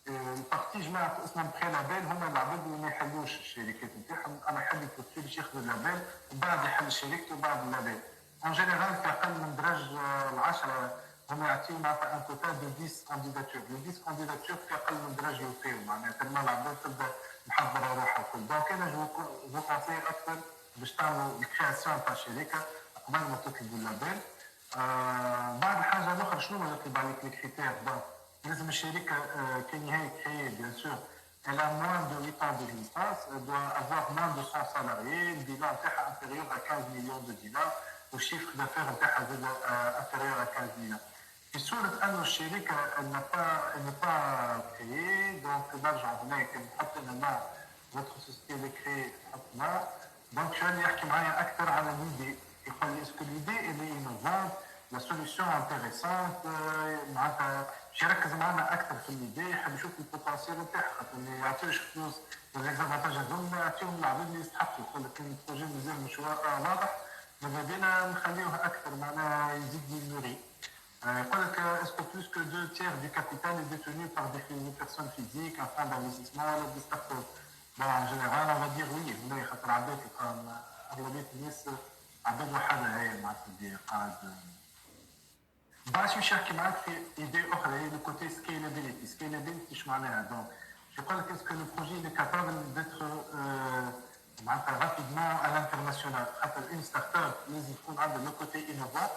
البارتي جماعه اسمهم بري لابيل هما العباد اللي ما يحلوش الشركات نتاعهم، انا يحل يبوستي باش ياخذوا اللابيل وبعد يحل شركته وبعد اللابيل. اون جينيرال في اقل من درج العشره هما يعطيو معناتها ان توتال دو 10 كانديداتور، لو 10 كانديداتور في اقل من درج يوفيو، معناها تما العباد تبدا محضره روحها الكل. دونك انا جو كونساي اكثر باش تعملوا الكرياسيون تاع الشركه قبل ما تطلبوا اللابيل. بعد حاجه اخرى شنو ما يطلب عليك لي كريتير؟ دونك لازم الشركه كي هي كريي بيان سور elle a moins de 8 ans d'existence, elle doit avoir moins de 100 salariés, le bilan est inférieur à 15 millions de dinars, le chiffre d'affaires est inférieur à 15 millions. في صورة أن الشركة n'est pas créée, donc نرجع هناك نحط لنا votre société اللي créée نحطنا. donc شو اللي يحكي معايا أكثر على l'idée، يقول لي اسكو l'idée elle est innovante، la solution intéressante، معناتها باش يركز معنا اكثر في الليدي، يحب يشوف البوتنسيال نتاعها، خاطر ما يعطيوش فلوس ليزافونتاج هذوما، يعطيهم العباد اللي يستحقوا. يقول لك البروجي مازال مش واضح ماذا بينا نخليوه اكثر معناها يزيد ينوري. يقول لك اسكو بلوس كو 2 tiers du capital est détenu par des personnes physiques, un fonds d'investissement ولا des startups. Bon, en général, on va dire oui, هنا خاطر عباد اغلبيه الناس عباد وحدها هي معناتها اللي قاعد. بعد شو نحكي معاك في ايدي اخرى هي لو كوتي سكيلابيليتي. سكيلابيليتي شو معناها؟ دونك يقول لك اسكو لو بروجي اللي كابابل ديتر معناتها رابيدمون à l'international. خاطر اون ستارت اب لازم يكون عندها لو كوتي انوفون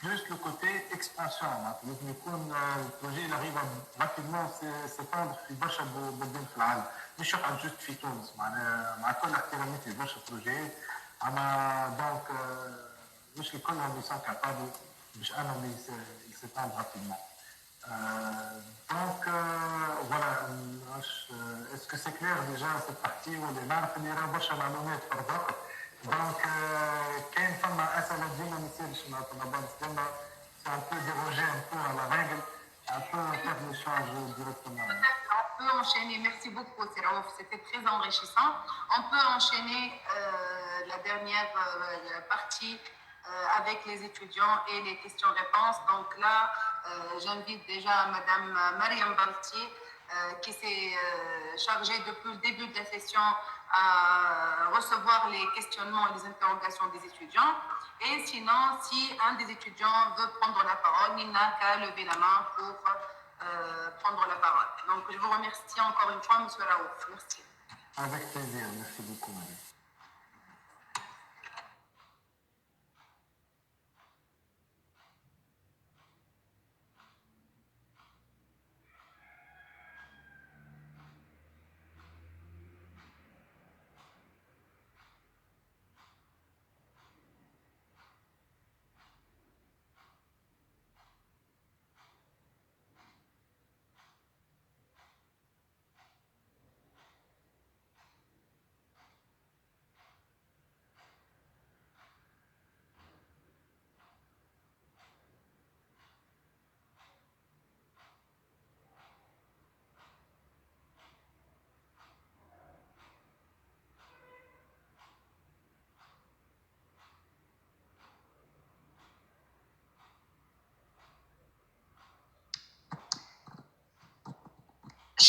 بلوس لو كوتي اكسبانسيون. معناتها لازم يكون البروجي اللي يغيب رابيدمون سيتوندر في برشا بلدان في العالم، مش يقعد جوست في تونس. معناها مع كل احتراماتي برشا بروجيات اما دونك مش كلهم يسون كابابل باش انهم يسيتوندر رابيدمون. Donc, voilà, est-ce que c'est clair déjà cette partie où les marques اللي راه برشا معلومات فرضاك. Donc, كاين فما أسئلة ديما ما يصيرش معناتها ما بين ديما c'est un peu déroger un peu à la règle, un peu faire l'échange directement. On peut enchaîner, merci beaucoup Siraouf, c'était très enrichissant. On peut enchaîner la dernière partie avec les étudiants et les questions-réponses. Donc là, j'invite déjà Madame Mariam Balti, qui s'est chargée depuis le début de la session à recevoir les questionnements et les interrogations des étudiants. Et sinon, si un des étudiants veut prendre la parole, il n'a qu'à lever la main pour prendre la parole. Donc, je vous remercie encore une fois, Monsieur Raouf. Merci. Avec plaisir, merci beaucoup, Madame.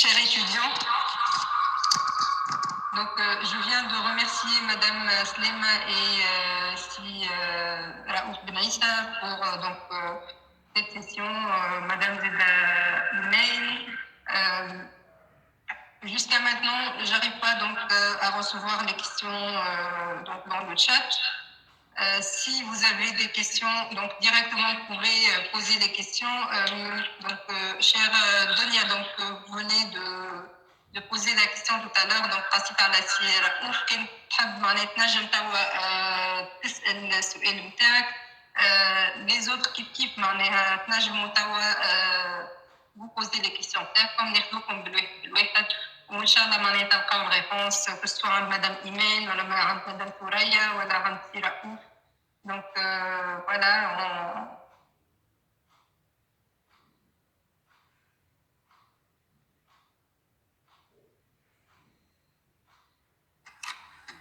Chers étudiants, donc je viens de remercier Madame Slema et Raouf Benaïssa pour cette session. Madame Zeda Mail. Jusqu'à maintenant, j'arrive pas donc à recevoir les questions donc dans le chat. Si vous avez des questions, donc directement vous pouvez poser des questions. Chère Donia, donc vous venez de poser la question tout à l'heure, donc قصيت على سي رؤوف كان تحب معناها تنجم توا تسأل السؤال نتاعك. les autres كيف معناها تنجموا توا vous poser les questions نتاعكم ناخذوكم بالواحد وإن شاء الله معناها تلقاو الريبونس que ce soit عند مدام إيمان ولا عند مدام ثريا ولا عند سي رؤوف. Donc voilà,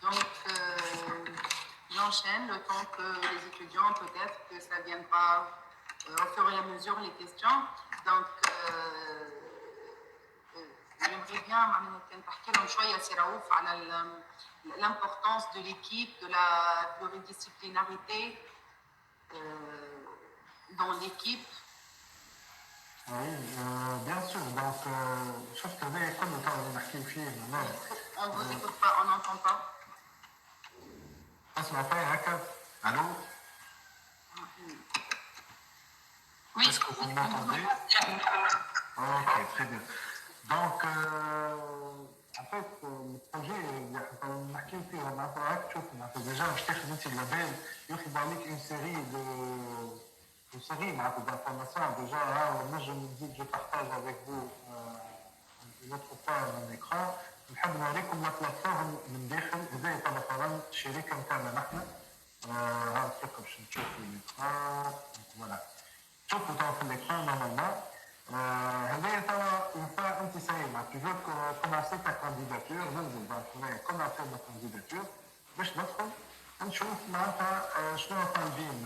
Donc, j'enchaîne le temps que les étudiants, peut-être que ça viendra au fur et à mesure les questions. Donc, j'aimerais bien نحكي لهم شوية سي رؤوف على l'importance de l'équipe, de la pluridisciplinarité dans l'équipe. Oui, bien sûr. Donc, sauf que هذا كل اللي قاعد نحكي فيه الآن. On ne vous écoute pas, on n'entend pas. اسمع فيا هكا. Allô? oui. Est-ce que vous m'entendez? Ok, très bien. Donc, en fait, le projet اللي نحكي فيه معناتها راك تشوف معناتها ديجا باش تاخذ انت اللابيل ياخذ عليك اون série d'informations. Déjà, moi je me dis que je partage avec vous une autre fois mon écran. نحب نوريكم لا بلاتفورم من داخل. هذا مثلا الشركه نتاعنا نحن. هاو الثقه باش نشوفوا الاكران. فوالا. شوفوا توا في الاكران نورمالمون. هذايا توا اون فوا انت سايل tu veux commencer ta candidature. ننزل بعد هنايا comment faire ma candidature باش ندخل نشوف معناتها شنو طالبين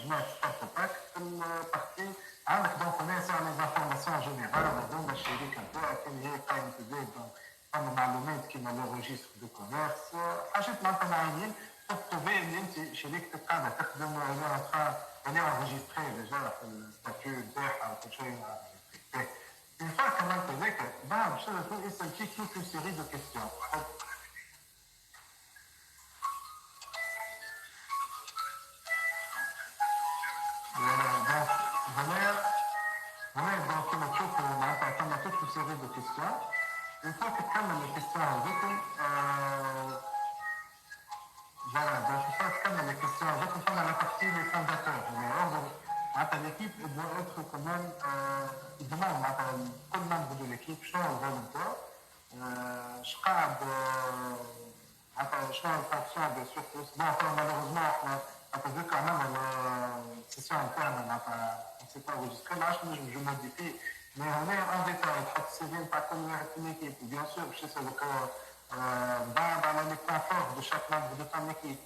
جماعه ستارت باك في البارتي. عندك دونك هنا ساعه لي زانفورماسيون جينيرال هذوما الشركه نتاعك اللي هي قائمه الزيت، دونك فما معلومات كيما لو ريجستر دو كوميرس، حاجات معناتها معينين تكتبي اللي انت شركتك قاعده تخدم ولا يعني انريجستري ديجا في الستاتيو نتاعها وكل شيء انريجستري. Une fois que tu as dit que je vais essayer toute une série de questions. Donc, كما تشوفوا معناتها ثم toute une série de questions. Une fois que تكمل الكيستيون هذوكم voilà, donc une fois que تكمل الكيستيون هذوكم ثم la partie les fondateurs. معناتها l'équipe doit être quand même il demande معناتها كل membre de l'équipe شنو هو الرول نتاعو، اش قاعد معناتها شنو الفونكسيون بيان سور بلوس. بون مالوغوزمون احنا معناتها ذكر عملنا السيسيون نتاعنا معناتها سي با انجستري ما عادش نجم جو موديفي، مي هنا اون ديتاي تحط السي في نتاع كل واحد في ليكيب بيان سور باش يسالوك بعد على لي بوان فور دو شاك membre de ton équipe.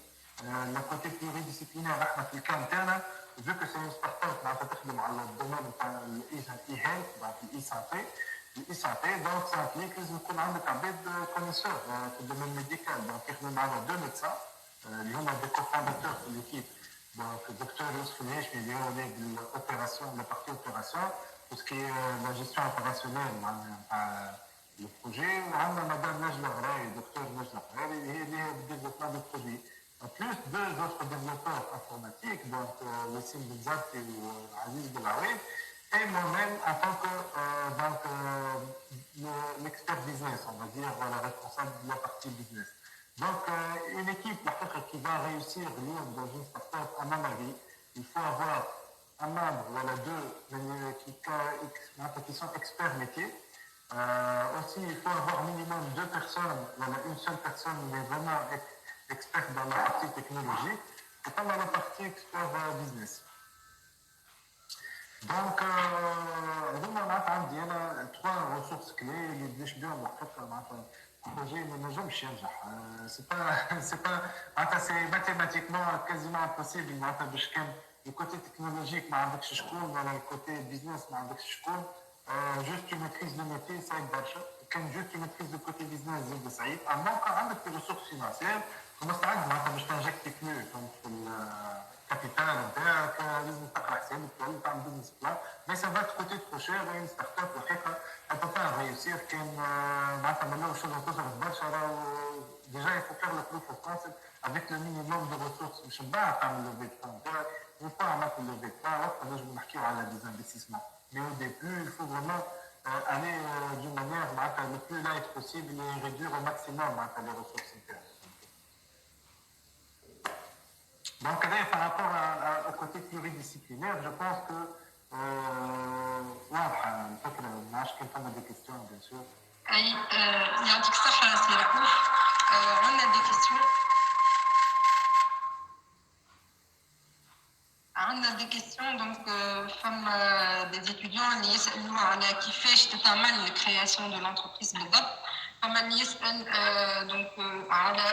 Le côté pluridisciplinaire احنا في الكام نتاعنا vu que c'est une start-up معناتها تخدم على الدومين نتاع الاي هيلث الاي سانتي donc ça implique لازم يكون عندك عباد كونيسور في الدومين ميديكال. دونك يخدم معنا دو ميدسان اللي هما دي كوفونداتور في ليكيب. دونك الدكتور يوسف الهاشمي اللي هو لوبيراسيون لا بارتي اوبيراسيون tout ce qui est la gestion opérationnelle معناتها لو بروجي، وعندنا مدام نجلة غراي دكتور نجلة غراي اللي هي اللي هي بالديفلوبمون دو بروجي. En plus, deux autres développeurs informatiques, donc Wassim Benzati ou Aziz Belaoui, et moi-même en tant que l'expert business, on va dire, la responsable de la partie business. Donc, une équipe qui va réussir dans une start-up, à mon avis, il faut avoir un membre, voilà, deux qui sont experts métiers. Aussi, il faut avoir minimum deux personnes, voilà, une seule personne, mais vraiment expert dans la partie technologique et pas dans la partie expert business. Donc, عندي انا 3 ressources clés اللي باش بهم الحقيقه معناتها البروجي ما نجمش ينجح. معناتها سي ماتيماتيكمون كازيمون امبوسيبل معناتها باش كان الكوتي تكنولوجيك ما عندكش شكون ولا الكوتي بيزنس ما عندكش شكون. جوست ماتريز دو ميتي صعيب برشا، كان جوست ماتريز دو كوتي بيزنس زاد صعيب. اما كان عندك في ressources financières ومستعد معناتها باش تنجكتي فلوس في الكابيتال نتاعك لازم تقرا حسابك ولا تعمل بزنس بلان، مي سا فا كوتي ترو شير. اون ستارت اب الحقيقه انت با ريوسير كان معناتها من اول شغل تصرف برشا راهو ديجا يفو فير لو بروف اوف كونسيبت افيك لو مينيموم دو ريسورس باش من بعد تعمل لو فيت بلان نتاعك. اون فوا عملت لو فيت بلان وقتها نجمو نحكيو على دي انفستيسمون، مي او ديبي il faut vraiment aller d'une manière le plus light possible et réduire au maximum les ressources internes. Donc, par rapport au côté pluridisciplinaire, je pense que كان فما des questions bien sûr. يعطيك الصحة سي رؤوف. عندنا des questions. عندنا des questions donc فما des étudiants اللي يسألوا على كيفاش تتعمل الكرياسيون de l'entreprise بالضبط. فما اللي يسأل donc على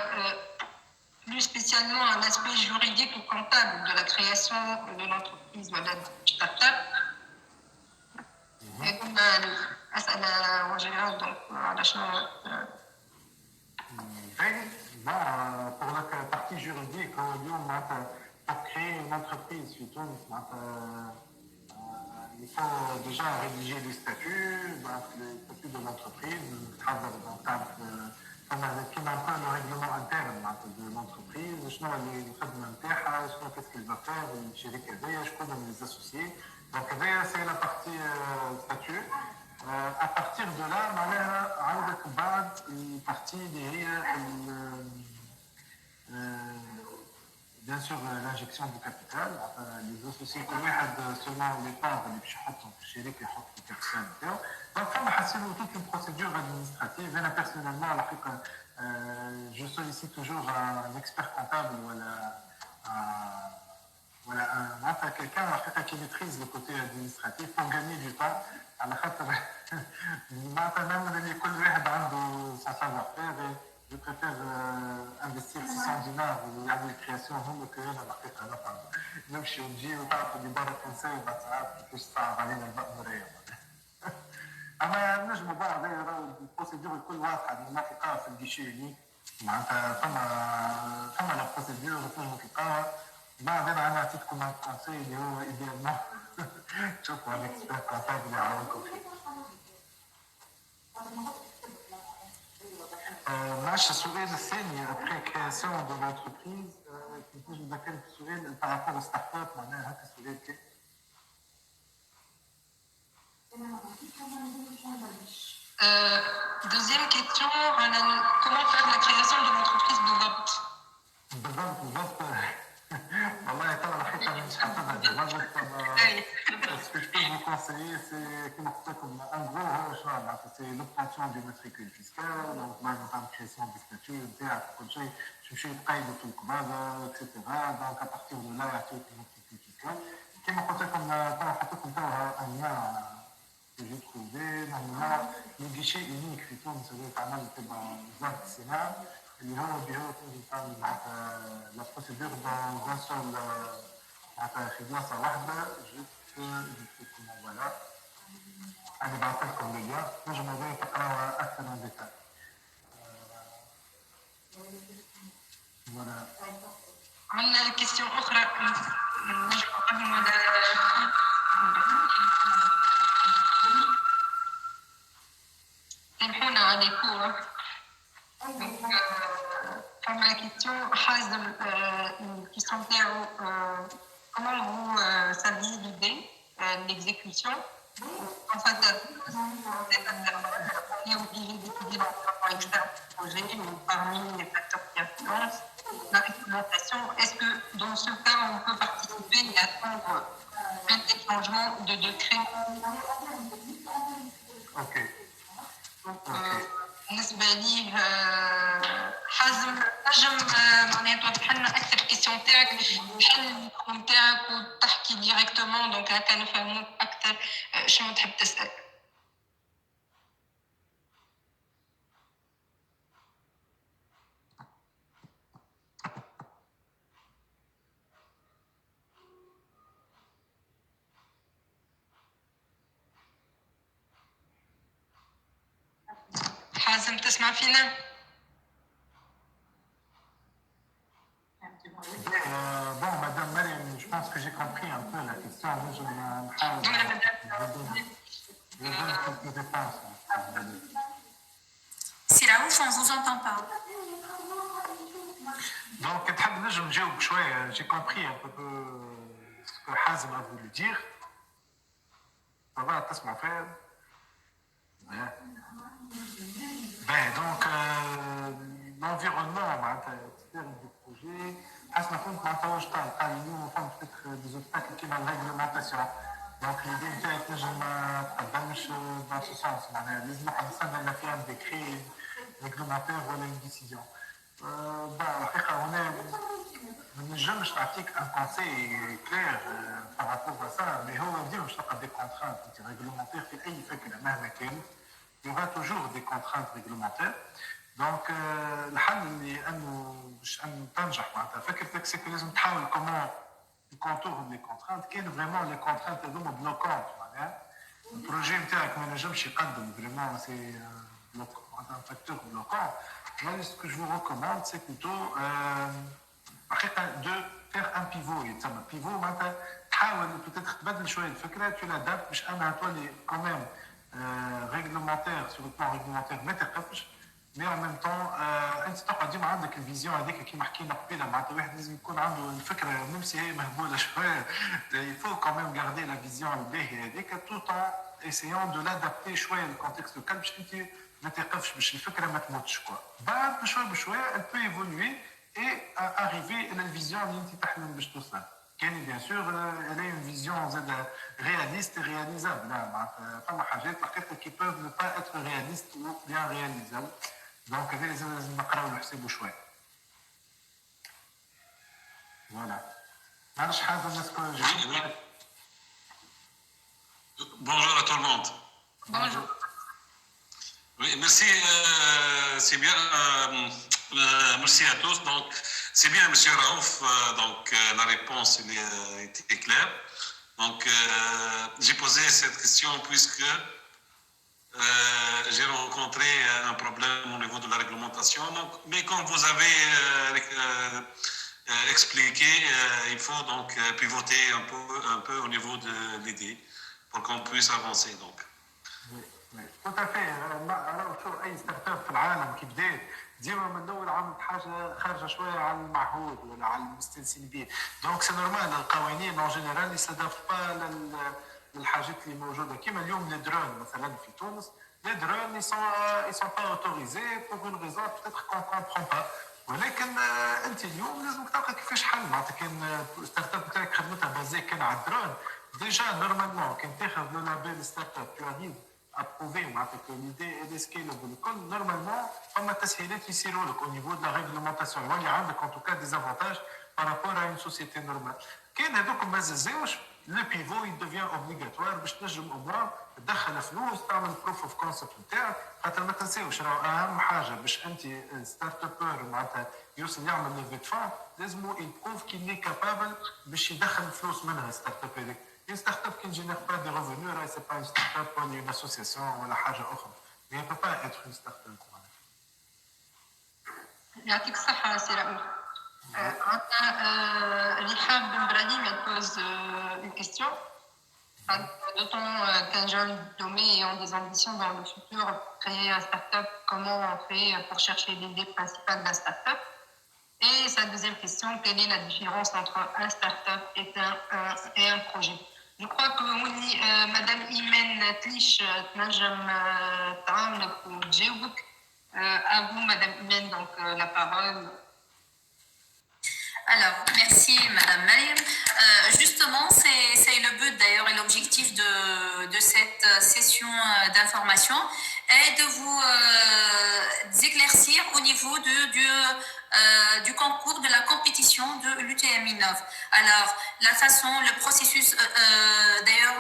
plus spécialement un aspect juridique ou comptable de la création de l'entreprise ou de la start-up. Et comme أسأل en général donc على شنو. Pour la partie juridique, pour créer une entreprise, il faut déjà rédiger les statuts de l'entreprise, كما نقول le règlement interne de l'entreprise, شنو اللي الخدمه نتاعها، شنو qu'est-ce qu'il va faire الشركه هذيا، شكون هم les associés. Donc هذيا c'est la partie statut. À partir de là معناها عندك بعد البارتي اللي هي bien sûr l'injection du capital. Les associés كل واحد selon les parts اللي باش يحطهم في الشركه يحط في الكابيتال نتاعو. Donc فما حسنوا toute une procédure administrative. انا personnellement على الحقيقه je sollicite toujours un expert comptable voilà quelqu'un qui maîtrise le côté administratif pour gagner du temps على خاطر معناتها نعمل اللي كل واحد عنده sa savoir-faire je préfère investir 600 dinars ou la création هم que انا بقيت انا طبعا نمشي ونجي وتعرفوا اللي برا التونسي ما تعرف كيفاش صعب علينا المأمورية. اما نجموا بعض البروسيدور الكل واضحه ما تلقاها في الجيشي يونيك معناتها فما لا بروسيدور تنجموا تلقاها. بعد انا نعطيكم un conseil اللي هو ايديالمون تشوفوا un expert comptable يعاونكم فيه. معلش السؤال الثاني après création de l'entreprise كنت نجم نذكرك السؤال par rapport au start-up معناها هكا السؤال كان. Deuxième question, comment faire la création de l'entreprise de Vapt? بالضبط والله ترى الحقيقه مش حافظها بالضبط. Ce que je peux vous conseiller, c'est كما قلت لكم en gros هو شنو معناتها c'est l'obtention du matricule fiscal, donc لازم تعمل création du statut نتاعك وكل شيء تمشي تقيدوا في الكبابه اكسترا. دونك à partir de là يعطيوك الماتريكول فيسكال. كما قلت لكم ترى حطيت لكم توا un lien que j'ai trouvé normalement le guichet unique في تونس اللي تعمل تبع وزاره الصناعه اللي هو بهو تنجم تعمل معناتها لا بروسيدور دون ان سول معناتها في بلاصه واحده. جبت لكم فوالا انا بعثت لكم اللين تنجموا تقراوها اكثر من ديتاي. فوالا عندنا كيستيون اخرى نجم قبل ما سامحونا على الكور. فما كيستيون حازم الكيستيون تاعو comment vous saviez l'idée, l'exécution. Enfin, on est obligé d'étudier l'environnement externe du projet, mais parmi les facteurs qui influencent la réglementation, est-ce que dans ce cas, on peut participer et attendre un déclenchement de décret? Ok. بالنسبة لي حازم نجم معناها توضح لنا أكثر الكيسيون تاعك تحل الميكرو تاعك وتحكي ديريكتومون دونك هكا نفهموك أكثر شنو تحب تسأل. حازم تسمع فينا؟ Bon, Madame Mariam, je pense que j'ai compris un peu la question. Je donne quelques réponses. C'est là où on ne vous entend pas. Donc, j'ai compris un peu ce que Hazem a voulu dire. Ça va, t'as mon frère? Ben, donc, l'environnement, du projet, حسنا فهمت معناتها واش قال اليوم فهمت peut-être des obstacles كيما الريغلومونتاسيون. دونك l'idée نتاعي تنجم ما تقدمش dans ce sens معناها لازم واحد نستنى لا في un décret réglementaire ولا une décision. الحقيقة هنا ما نجمش نعطيك un conseil clair par rapport à ça, mais هو ديما باش تلقى des contraintes réglementaires في أي فكرة مهما كانت. Il y aura toujours des contraintes réglementaires. Donc, الحل اللي انه باش ان تنجح معناتها فكرتك سي لازم تحاول كومون تكونتور لي كونترانت. كاين فريمون لي كونترانت هذوما بلوكونت معناها البروجي نتاعك ما نجمش يقدم فريمون سي معناتها فاكتور بلوكون. Moi, ce que je vous recommande, c'est plutôt de faire un pivot. يتسمى pivot معناتها تحاول peut-être تبدل شويه الفكره tu l'adaptes باش انها تولي quand même réglementaire sur le plan réglementaire ما تقفش. مي ان ميم طون انت تبقى ديما عندك الفيزيون هذيك كيما حكينا قبيله معناتها واحد لازم يكون عنده الفكره ميم سي هي مهبوله شويه. il faut quand même garder la vision الباهيه هذيك tout en essayant de l'adapter شويه للكونتكست لوكال باش انت ما تقفش باش الفكره ما تموتش كوا. بعد بشويه بشويه elle peut évoluer et arriver الى الفيزيون اللي انت تحلم باش توصل. كاين bien sûr elle a une vision زاد réaliste et réalisable. معناتها فما حاجات الحقيقه qui peuvent ne pas être réalistes ou bien réalisables. Donc, لازم نقراو ونحسبوا شوي. Voilà. معلش حازم نسكو جاوب. Bonjour à tout le monde. Bonjour. Oui, merci. C'est bien. Merci à tous. Donc, c'est bien, Monsieur Raouf. La réponse était claire. Donc, j'ai posé cette question puisque j'ai rencontré un problème au niveau de la réglementation. Donc, mais comme vous avez expliqué, il faut donc pivoter un peu au niveau de l'idée pour qu'on puisse avancer. Donc. توتافي راه شوف اي ستارت اب في العالم كي بدات ديما من الاول عملت حاجه خارجه شويه على المعهود ولا على المستنسين به دونك سي نورمال القوانين اون جينيرال يستهدف با للحاجات اللي موجوده كيما اليوم لي درون مثلا في تونس لي درون يسون با اوتوريزي بوغ اون ريزون بيتيتر كون كومبرون با ولكن انت اليوم لازم تلقى كيفاش حل معناتها كان ستارت اب نتاعك خدمتها بازي كان على الدرون ديجا نورمالمون كان تاخذ لو لابيل ستارت اب تو اريف approuvé معناتها l'idée est scalable الكل نورمالمون فما تسهيلات يصيروا لك au niveau de la réglementation يولي عندك en tout cas des avantages par rapport à une société normale كان هذوك ما زازاوش لو بيفو يدوفيان اوبليغاتوار باش تنجم au moins تدخل فلوس تعمل بروف اوف كونسبت نتاعك خاطر ما تنساوش راهو اهم حاجه باش انت ستارت ابر معناتها يوصل يعمل ليفي فون لازمو يبروف كي لي كابابل باش يدخل فلوس منها ستارت اب هذيك Une start-up qui ne génère pas de revenus, ce n'est pas une start-up ou une association ou la حاجة أخرى. Mais elle ne peut pas être une start-up. يعطيك الصحة سي رؤوف. عندنا رحاب بن إبراهيم elle pose une question. D'autant qu'un jeune diplômé ayant des ambitions dans le futur pour créer un start-up, comment on fait pour chercher l'idée principale de la start-up? Et sa deuxième question, quelle est la différence entre un start-up et un projet? Je crois que Madame Imen Tlich تنجم تعاونك وتجاوبك. À vous, Madame Imen, donc la parole. Alors, merci Madame Mariam. Justement, c'est le but d'ailleurs et l'objectif de cette session d'information est de vous éclaircir au niveau du concours de la compétition de l'UTM Innov. Alors, la façon, le processus, d'ailleurs,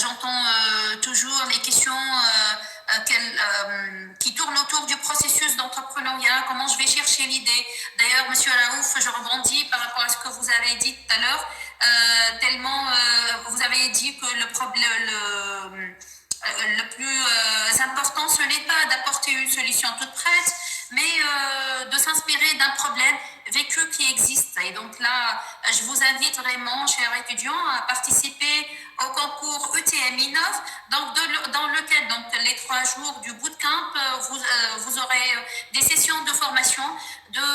j'entends toujours les questions qui tournent autour du processus d'entrepreneuriat, comment je vais chercher l'idée. D'ailleurs, Monsieur Raouf, je rebondis par rapport à ce que vous avez dit tout à l'heure, tellement vous avez dit que le plus important, ce n'est pas d'apporter une solution toute prête, mais de s'inspirer d'un problème vécu qui existe. Et donc là, je vous invite vraiment, chers étudiants, à participer au concours UTM Innov, dans lequel donc, les 3 jours du bootcamp, vous aurez des sessions de formation, de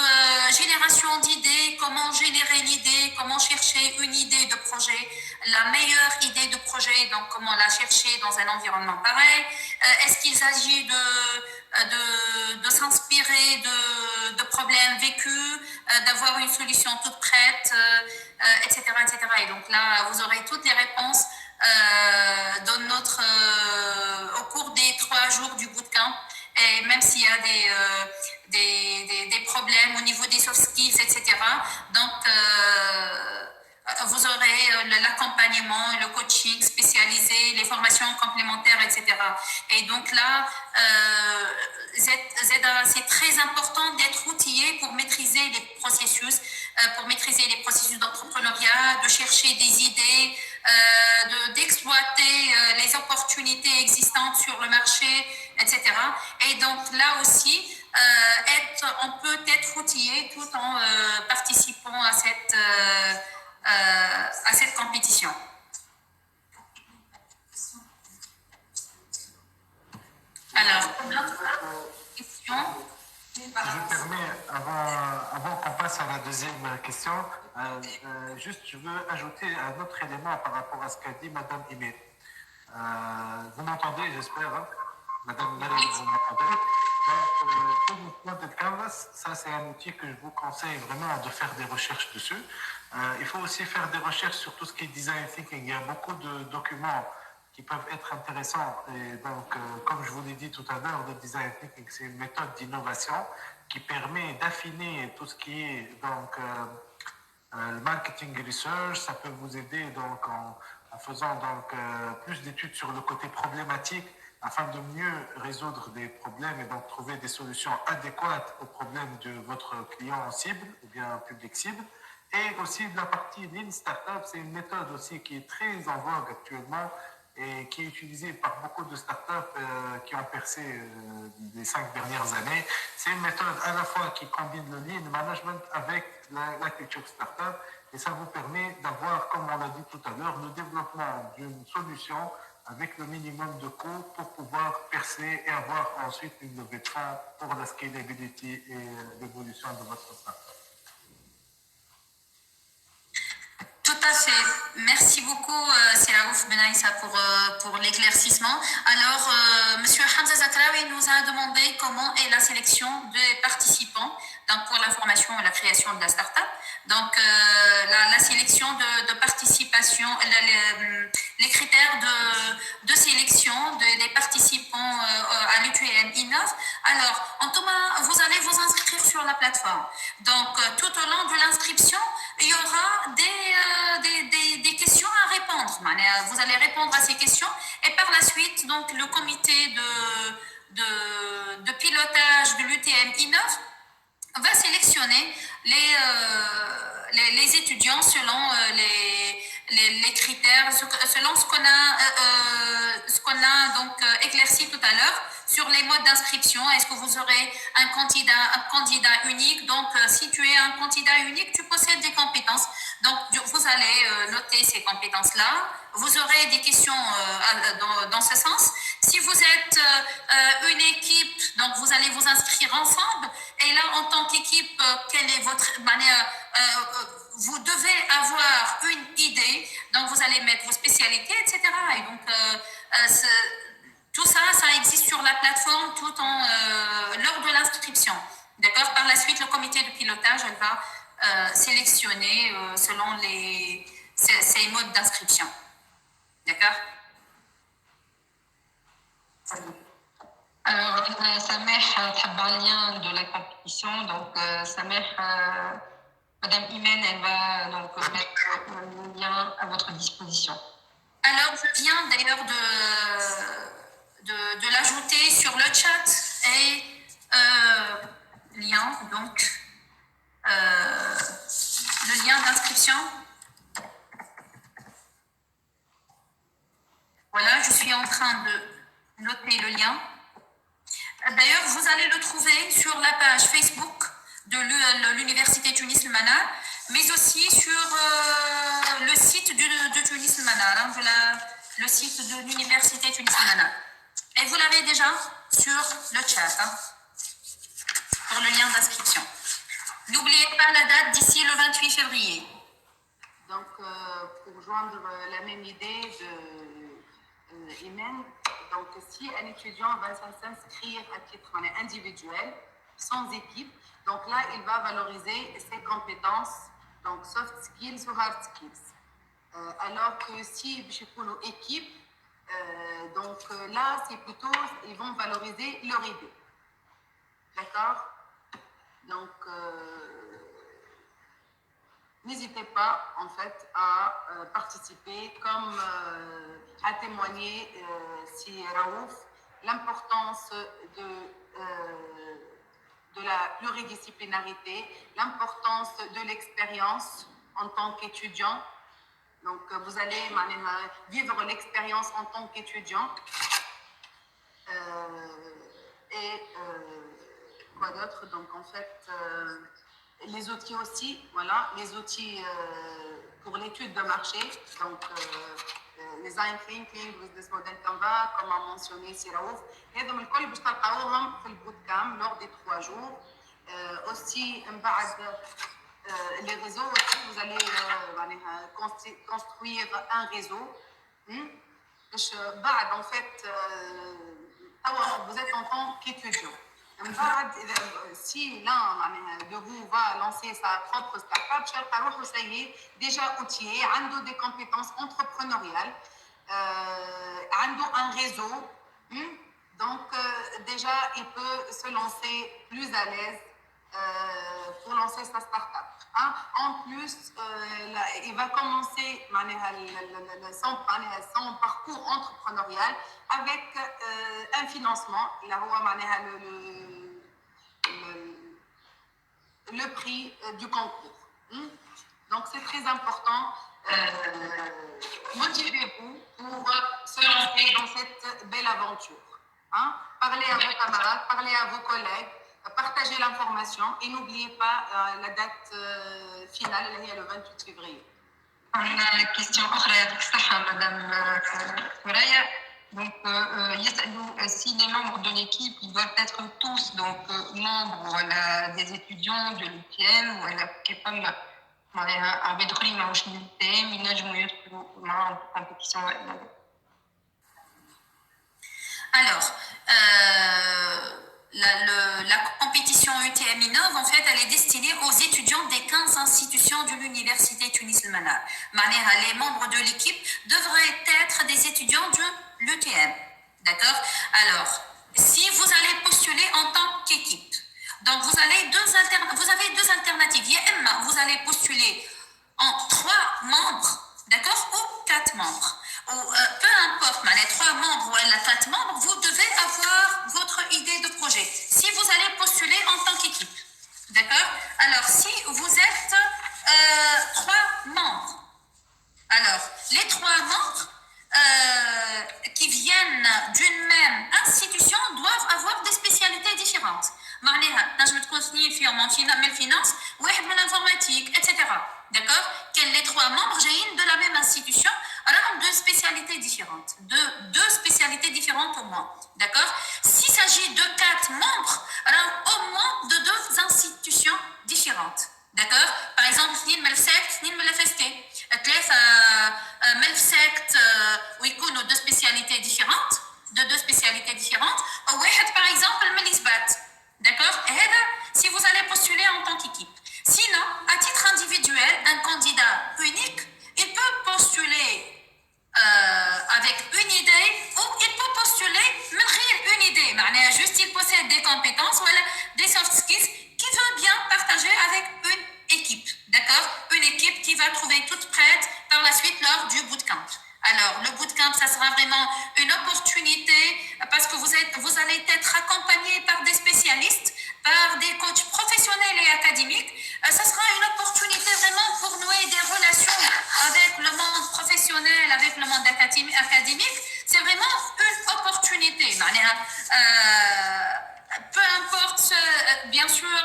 génération d'idées, comment générer l'idée, comment chercher une idée de projet, la meilleure idée de projet, donc comment la chercher dans un environnement pareil. Est-ce qu'il s'agit de s'inspirer de problèmes vécus, d'avoir une solution toute prête, etc., etc. Et donc là, vous aurez toutes les réponses au cours des 3 jours du bootcamp. Et même s'il y a des problèmes au niveau des soft skills, etc. Donc, vous aurez l'accompagnement, le coaching spécialisé, les complémentaires, etc. Et donc là, c'est très important d'être outillé pour maîtriser les processus d'entrepreneuriat, de chercher des idées, d'exploiter les opportunités existantes sur le marché, etc. Et donc là aussi, on peut être outillé tout en participant à cette compétition. Alors, notre question. Je permets, avant qu'on passe à la deuxième question, juste je veux ajouter un autre élément par rapport à ce qu'a dit Madame Imé. Vous m'entendez, j'espère, hein? Madame Marie, vous m'entendez? Pour le point de Canvas, ça c'est un outil que je vous conseille vraiment de faire des recherches dessus. Il faut aussi faire des recherches sur tout ce qui est design thinking. Il y a beaucoup de documents qui peuvent être intéressants. Et donc, comme je vous l'ai dit tout à l'heure, le design thinking, c'est une méthode d'innovation qui permet d'affiner tout ce qui est donc le marketing research. Ça peut vous aider donc en faisant donc plus d'études sur le côté problématique afin de mieux résoudre des problèmes et donc trouver des solutions adéquates aux problèmes de votre client cible ou bien public cible. Et aussi la partie Lean Startup, c'est une méthode aussi qui est très en vogue actuellement et qui est utilisée par beaucoup de startups qui ont percé les 5 dernières années. C'est une méthode à la fois qui combine le Lean Management avec la culture startup et ça vous permet d'avoir, comme on l'a dit tout à l'heure, le développement d'une solution avec le minimum de coûts pour pouvoir percer et avoir ensuite une levée de fonds pour la scalability et l'évolution de votre startup. Tout à fait. Merci beaucoup, Siraouf Benaïssa, pour l'éclaircissement. Alors, Monsieur Hamza Zatraoui nous a demandé comment est la sélection des participants donc pour la formation et la création de la start-up. Donc, la sélection de participation, les critères de sélection des participants à l'UTM Innov. Alors, en Thomas, vous allez vous inscrire sur la plateforme. Donc, tout au long de l'inscription, il y aura des questions à répondre. Vous allez répondre à ces questions et par la suite, donc, le comité de pilotage de l'UTM Innov va sélectionner les étudiants selon les critères, selon ce qu'on a donc éclairci tout à l'heure sur les modes d'inscription. Est-ce que vous aurez un candidat unique? Donc, si tu es un candidat unique, tu possèdes des compétences. Donc, vous allez noter ces compétences-là. Vous aurez des questions dans ce sens. Si vous êtes une équipe, donc vous allez vous inscrire ensemble. Et là, en tant qu'équipe, quelle est votre manière? Vous devez avoir une idée. Donc, vous allez mettre vos spécialités, etc. Et donc, tout ça, ça existe sur la plateforme tout lors de l'inscription. D'accord? Par la suite, le comité de pilotage, elle va sélectionner selon ces modes d'inscription. D'accord? Alors, Sameh, tu as un lien de la compétition. Donc, Sameh, Madame Imen, elle va donc mettre le lien à votre disposition. Alors, je viens d'ailleurs de l'ajouter sur le chat et lien, donc le lien d'inscription. Voilà, je suis en train de noter le lien. D'ailleurs, vous allez le trouver sur la page Facebook de l'Université Tunis Manar, mais aussi sur le site de Tunis Manar, hein, le site de l'Université Tunis Manar. Et vous l'avez déjà sur le chat, hein, pour le lien d'inscription. N'oubliez pas la date d'ici le 28 février. Donc, pour joindre la même idée de Imen, donc si un étudiant va s'inscrire à titre individuel, sans équipe, donc là, il va valoriser ses compétences, donc soft skills ou hard skills. Alors que si je prends une équipe, donc là, c'est plutôt, ils vont valoriser leur idée. D'accord? Donc, n'hésitez pas, en fait, à participer, comme à témoigner si Raouf, l'importance de la pluridisciplinarité, l'importance de l'expérience en tant qu'étudiant. Donc, vous allez vivre l'expérience en tant qu'étudiant. Quoi d'autre? Donc, en fait, les outils aussi, voilà, les outils pour l'étude de marché, donc design thinking, business model Canva, comme a mentionné Siraouf. Et donc, الكل باش تلقاوهم في البوتكام lors des 3 jours. Aussi, les réseaux, aussi, vous allez construire un réseau. En fait, vous êtes en tant qu'étudiant. Si l'un de vous va lancer sa propre start-up, déjà outillé, a des compétences entrepreneuriales, a un réseau, donc déjà il peut se lancer plus à l'aise pour lancer sa start-up. Hein. En plus, il va commencer son parcours entrepreneurial avec un financement. Il a le prix du concours. Donc, c'est très important. Motivez-vous pour se lancer dans cette belle aventure. Hein? Parlez à vos camarades, parlez à vos collègues, partagez l'information et n'oubliez pas la date finale, elle est le 28 février. عندنا كيستيون اخرى يعطيك الصحه مدام ثريا. Donc, si les membres de l'équipe ils doivent être tous donc membres des étudiants de l'UTM ولا كيف معناها عباد اخرين ماهوش من الUTM ينجموا يدخلوا معاهم في الكومبيتيسيون ولا لا؟ Alors, la compétition UTM Innov, en fait, elle est destinée aux étudiants des 15 institutions de l'Université Tunis Al-Manab. Les membres de l'équipe devraient être des étudiants de l'UTM. D'accord? Alors, si vous allez postuler en tant qu'équipe, donc vous avez deux alternatives. Vous allez postuler en 3 membres, d'accord? Ou 4 membres. Peu importe, les 3 membres ou les 4 membres, vous devez avoir votre idée de projet. Si vous allez postuler en tant qu'équipe, d'accord? Alors, si vous êtes 3 membres, alors les 3 membres qui viennent d'une même institution doivent avoir des spécialités différentes. نجم تكون اثنين فيهم من الفينانس واحد من l'informatique, etc. D'accord? Les 3 membres جايين de la même institution ont 2 spécialités différentes. 2 spécialités différentes au moins. D'accord? S'il s'agit de 4 membres, au moins de 2 institutions différentes. D'accord? Par exemple, 2 من السكت 2 من الFST. 3 من السكت ويكونوا 2 spécialités différentes. De 2 spécialités différentes. واحد par exemple من الإثبات. D'accord? Et si vous allez postuler en tant qu'équipe. Sinon, à titre individuel, un candidat unique, il peut postuler avec une idée ou il peut postuler même une idée. Juste il possède des compétences ou des soft skills qu'il veut bien partager avec une équipe. D'accord? Une équipe qui va trouver toute prête par la suite lors du bootcamp. Alors, le bootcamp, ça sera vraiment une opportunité parce que vous allez être accompagné par des spécialistes, par des coachs professionnels et académiques. Ça sera une opportunité vraiment pour nouer des relations avec le monde professionnel, avec le monde académique. C'est vraiment une opportunité. Peu importe, bien sûr,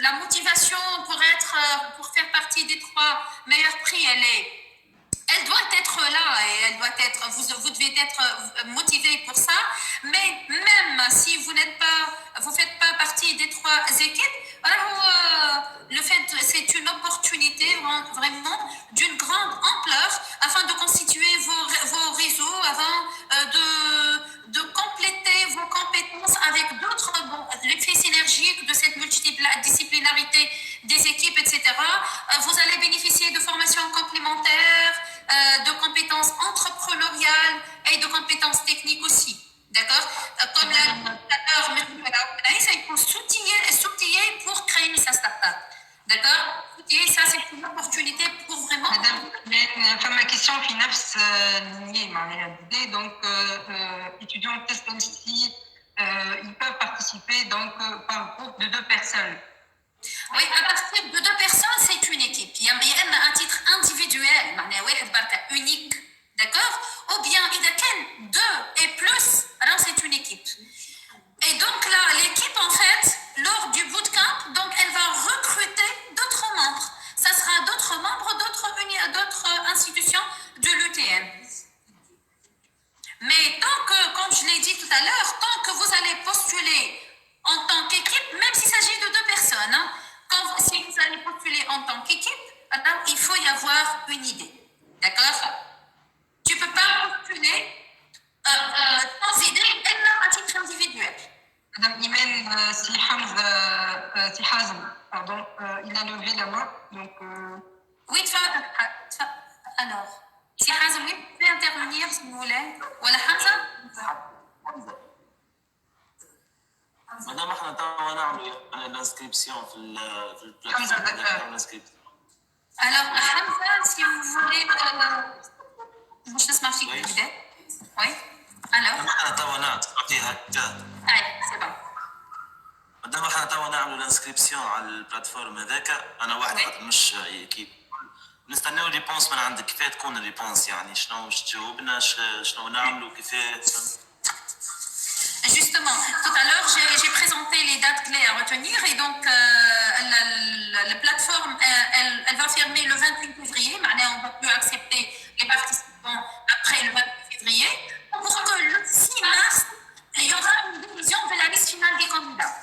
la motivation pour faire partie des 3 meilleurs prix, elle doit être là et vous devez être motivé pour ça. Mais même si vous faites pas partie des 3 équipes, le fait, c'est une opportunité vraiment d'une grande ampleur afin de constituer vos réseaux, afin de compléter vos compétences avec d'autres l'effet synergique de cette multidisciplinarité des équipes, etc. Vous allez bénéficier de formations complémentaires, de compétences entrepreneuriales et de compétences techniques aussi. D'accord? Comme l'a dit tout à l'heure, ça il faut s'outiller pour créer sa start-up. D'accord? Et ça, c'est une opportunité pour vraiment... Madame, ma question في نفس lignée معناها l'idée. Donc, étudiants TSMC, ils peuvent participer donc par groupe de 2 personnes. Oui, à partir de 2 personnes, c'est une équipe. Il y a un titre individuel, unique, d'accord? Ou bien, il y a 2 et plus, alors c'est une équipe. Et donc là, l'équipe, en fait, lors du bootcamp, donc elle va recruter d'autres membres. Ça sera d'autres membres d'autres institutions de l'UTM. Mais tant que, comme je l'ai dit tout à l'heure, tant que vous allez postuler en tant qu'équipe, même s'il s'agit de 2 personnes, si vous allez postuler en tant qu'équipe, alors il faut y avoir une idée. D'accord? Tu ne peux pas postuler sans idée, à titre individuel. Madame Imen, si Hazm, pardon, il a levé la main, donc... Oui, alors, si Hazm, oui, vous pouvez intervenir si vous voulez. Voilà, Hamza? مادام احنا توا نعملوا الانسكريبسيون في البلاتفورم نعملوا الانسكريبسيون. Alors, Hamza, si vous voulez... باش نسمع فيك بالكدا. Oui. Alors. احنا توا نعطيها هكا. اي سي بون. مادام احنا توا نعملوا الانسكريبسيون على البلاتفورم هذاك انا واحد مش ايكيب. نستناو ريبونس من عندك كيفاه تكون الريبونس يعني شنو باش تجاوبنا شنو نعملوا كيفاه. Justement, tout à l'heure, j'ai présenté les dates clés à retenir et donc la plateforme, elle va fermer le 28 février. Maintenant, on ne va plus accepter les participants après le 28 février. Pour que le 6 mars, il y aura une décision de la liste finale des candidats.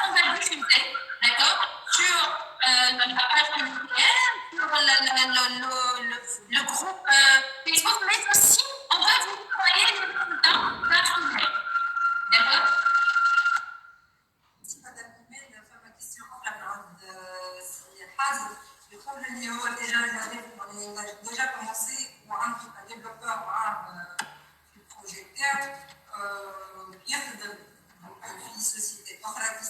On va diffuser, d'accord, sur la page communautaire, sur le groupe Facebook, mais aussi, on va vous envoyer les résultats par email. D'accord. Madame Imed, ma question en c'est Hazm. Le trouve اللي هو déjà déjà commencé وعنده un développeur في البروجي تاعو يخدم في société أخرى في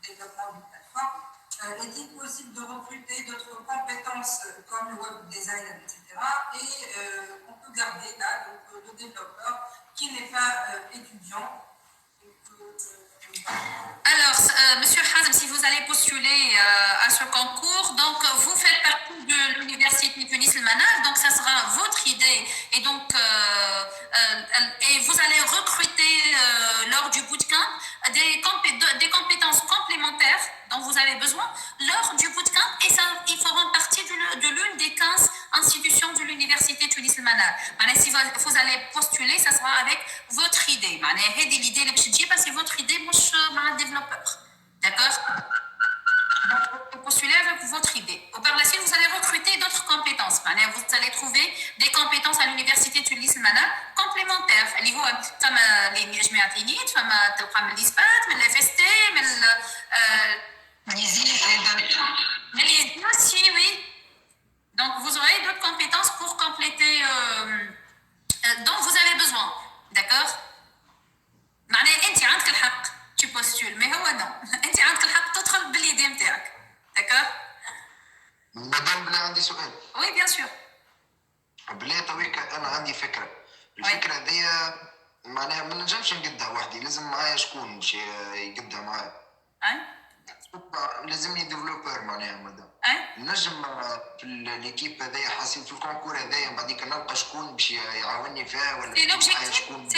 développement du plateforme. Est-il possible de recruter d'autres compétences comme le web design, etc. Et on peut garder là donc, le développeur qui n'est pas étudiant. Alors, Monsieur Hazm, si vous allez postuler à ce concours, donc vous faites partie de l'université Tunis El Manal, donc ça sera votre idée, et donc et vous allez recruter lors du bootcamp des compétences complémentaires dont vous avez besoin lors du bootcamp, et ça, ils feront partie de l'une des 15 institutions de l'université Tunis El Manal. Si vous allez postuler, ça sera avec votre idée. L'idée, c'est votre idée, moi, je suis un développeur. D'accord? Donc, vous postulez avec votre idée. Par la suite, vous allez recruter d'autres compétences. Vous allez trouver des compétences à l'université Tunis El Manal complémentaires. اللي هو فما les جماعتينيت فما تلقى من الإثبات من الFST من les aussi, oui. Donc, vous aurez d'autres compétences pour compléter dont vous avez besoin. D'accord? معناها أنت عندك الحق tu postules, mais هو non. أنت عندك الحق تدخل بالإيدي متاعك. D'accord? مدام بلا عندي سؤال. Oui, bien sûr. بلا تويك أنا عندي فكرة. الفكرة دي معناها ما نجمش نقدها وحدي، لازم معايا شكون باش يقدها معايا. لازمني ديفلوبر معناها مدام. نجم في ليكيب هذايا حاسين في الكونكور هذايا بعديك نلقى شكون باش يعاوني فيها ولا معايا شكون.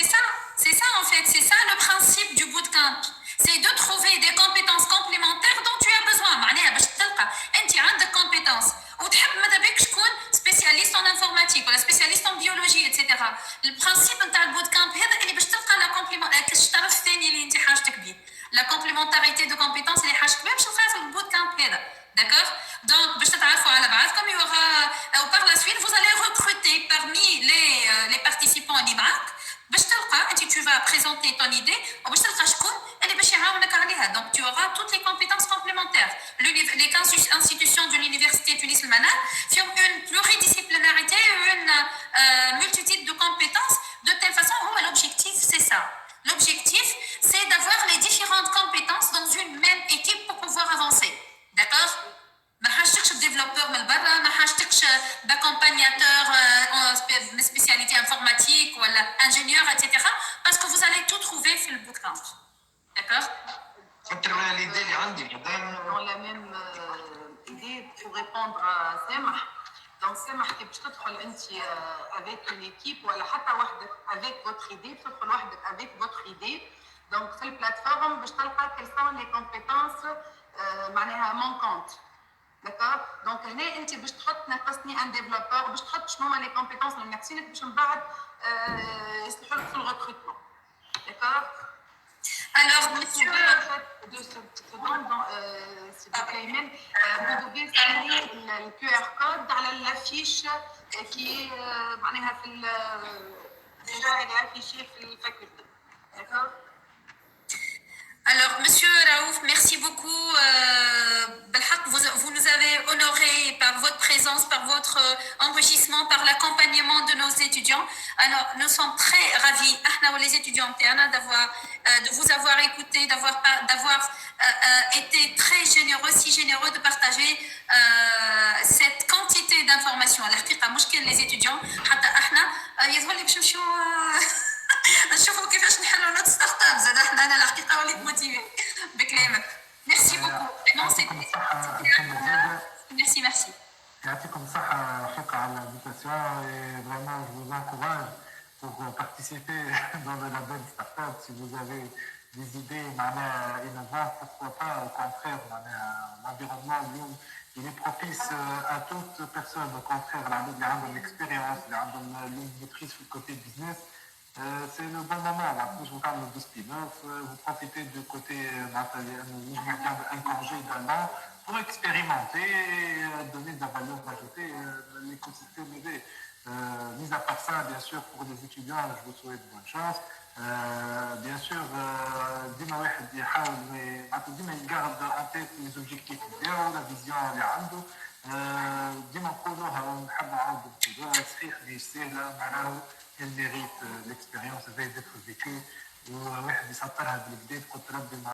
C'est ça en fait, c'est ça le principe du bootcamp. C'est de trouver des compétences complémentaires dont tu as besoin. معناها باش تلقى أنت عندك compétences وتحب ماذا بك شكون spécialiste en informatique ولا spécialiste en biologie etc. البرانسيب نتاع البوتكامب هذا اللي باش تلقى لا كومبليمون الشرف الثاني اللي أنت حاجتك بيه. La complémentarité de compétences اللي حاجتك بيه باش تلقاها في البوتكامب هذا. D'accord? Donc, comme il y aura, par la suite, vous allez recruter parmi les participants en IMAC. Tu vas présenter ton idée. Donc, tu auras toutes les compétences complémentaires. Les 15 institutions de l'université Tunis El Manal font une pluridisciplinarité, une multitude de compétences, de telle façon où l'objectif, c'est ça. L'objectif, c'est d'avoir les différentes compétences dans une même équipe pour pouvoir avancer. D'accord? ما حاجتكش développeur من برا، ما حاجتكش d'accompagnateur en spécialité informatique ou ingénieur, etc. Parce que vous allez tout trouver في le bootcamp. D'accord? l'idée اللي عندي dans la même idée pour répondre à Samah. Donc Samah كي باش تدخل انت avec une équipe ولا حتى وحدك avec votre idée تدخل وحدك avec votre idée. Donc في البلاتفورم باش تلقى quelles sont les compétences معناها manquantes. D'accord? Donc هنا انت باش تحط ناقصني ان ديفلوبور باش تحط شنو هما لي كومبيتونس اللي ناقصينك باش من بعد يصلحوا لك في الريكروتمون. D'accord? Alors, monsieur de ce s'il vous plaît, Imen, vous devez scanner le QR code على l'affiche qui est معناها في déjà elle est affichée في الفاكولتي. D'accord? Alors, Monsieur Raouf, merci beaucoup. Vous nous avez honoré par votre présence, par votre enrichissement, par l'accompagnement de nos étudiants. Alors, nous sommes très ravis, les étudiants, de vous avoir écouté, d'avoir été très généreux, si généreux de partager cette quantité d'informations. Les étudiants, نشوفوا كيفاش نحلوا نوت ستارت اب زاد احنا انا الحقيقه وليت موتيفي بكلامك ميرسي بوكو ميرسي يعطيكم الصحة حقا على l'invitation et vraiment je vous encourage pour participer dans le label Startup. Si vous avez des idées innovantes, pourquoi pas, au contraire, l'environnement il est propice à toute personne, au contraire, اللي عندهم l'expérience, اللي عندهم maîtrise في le côté business. C'est le bon moment. Après, je vous parle de spin-off. Vous profitez du côté un congé d'un an pour expérimenter et donner de la valeur ajoutée à l'écosystème EV. Mis à part ça, bien sûr, pour les étudiants, je vous souhaite bonne chance. Bien sûr, ديما واحد يحاول ديما يقعد en tête les objectifs نتاعو la vision اللي عنده. ديما نقولوها ونحب نعاودوا نقولوها صحيح ماهيش سهله معناها elle mérite l'expérience d'être vécue وواحد يسطرها بالكدا قلت ربي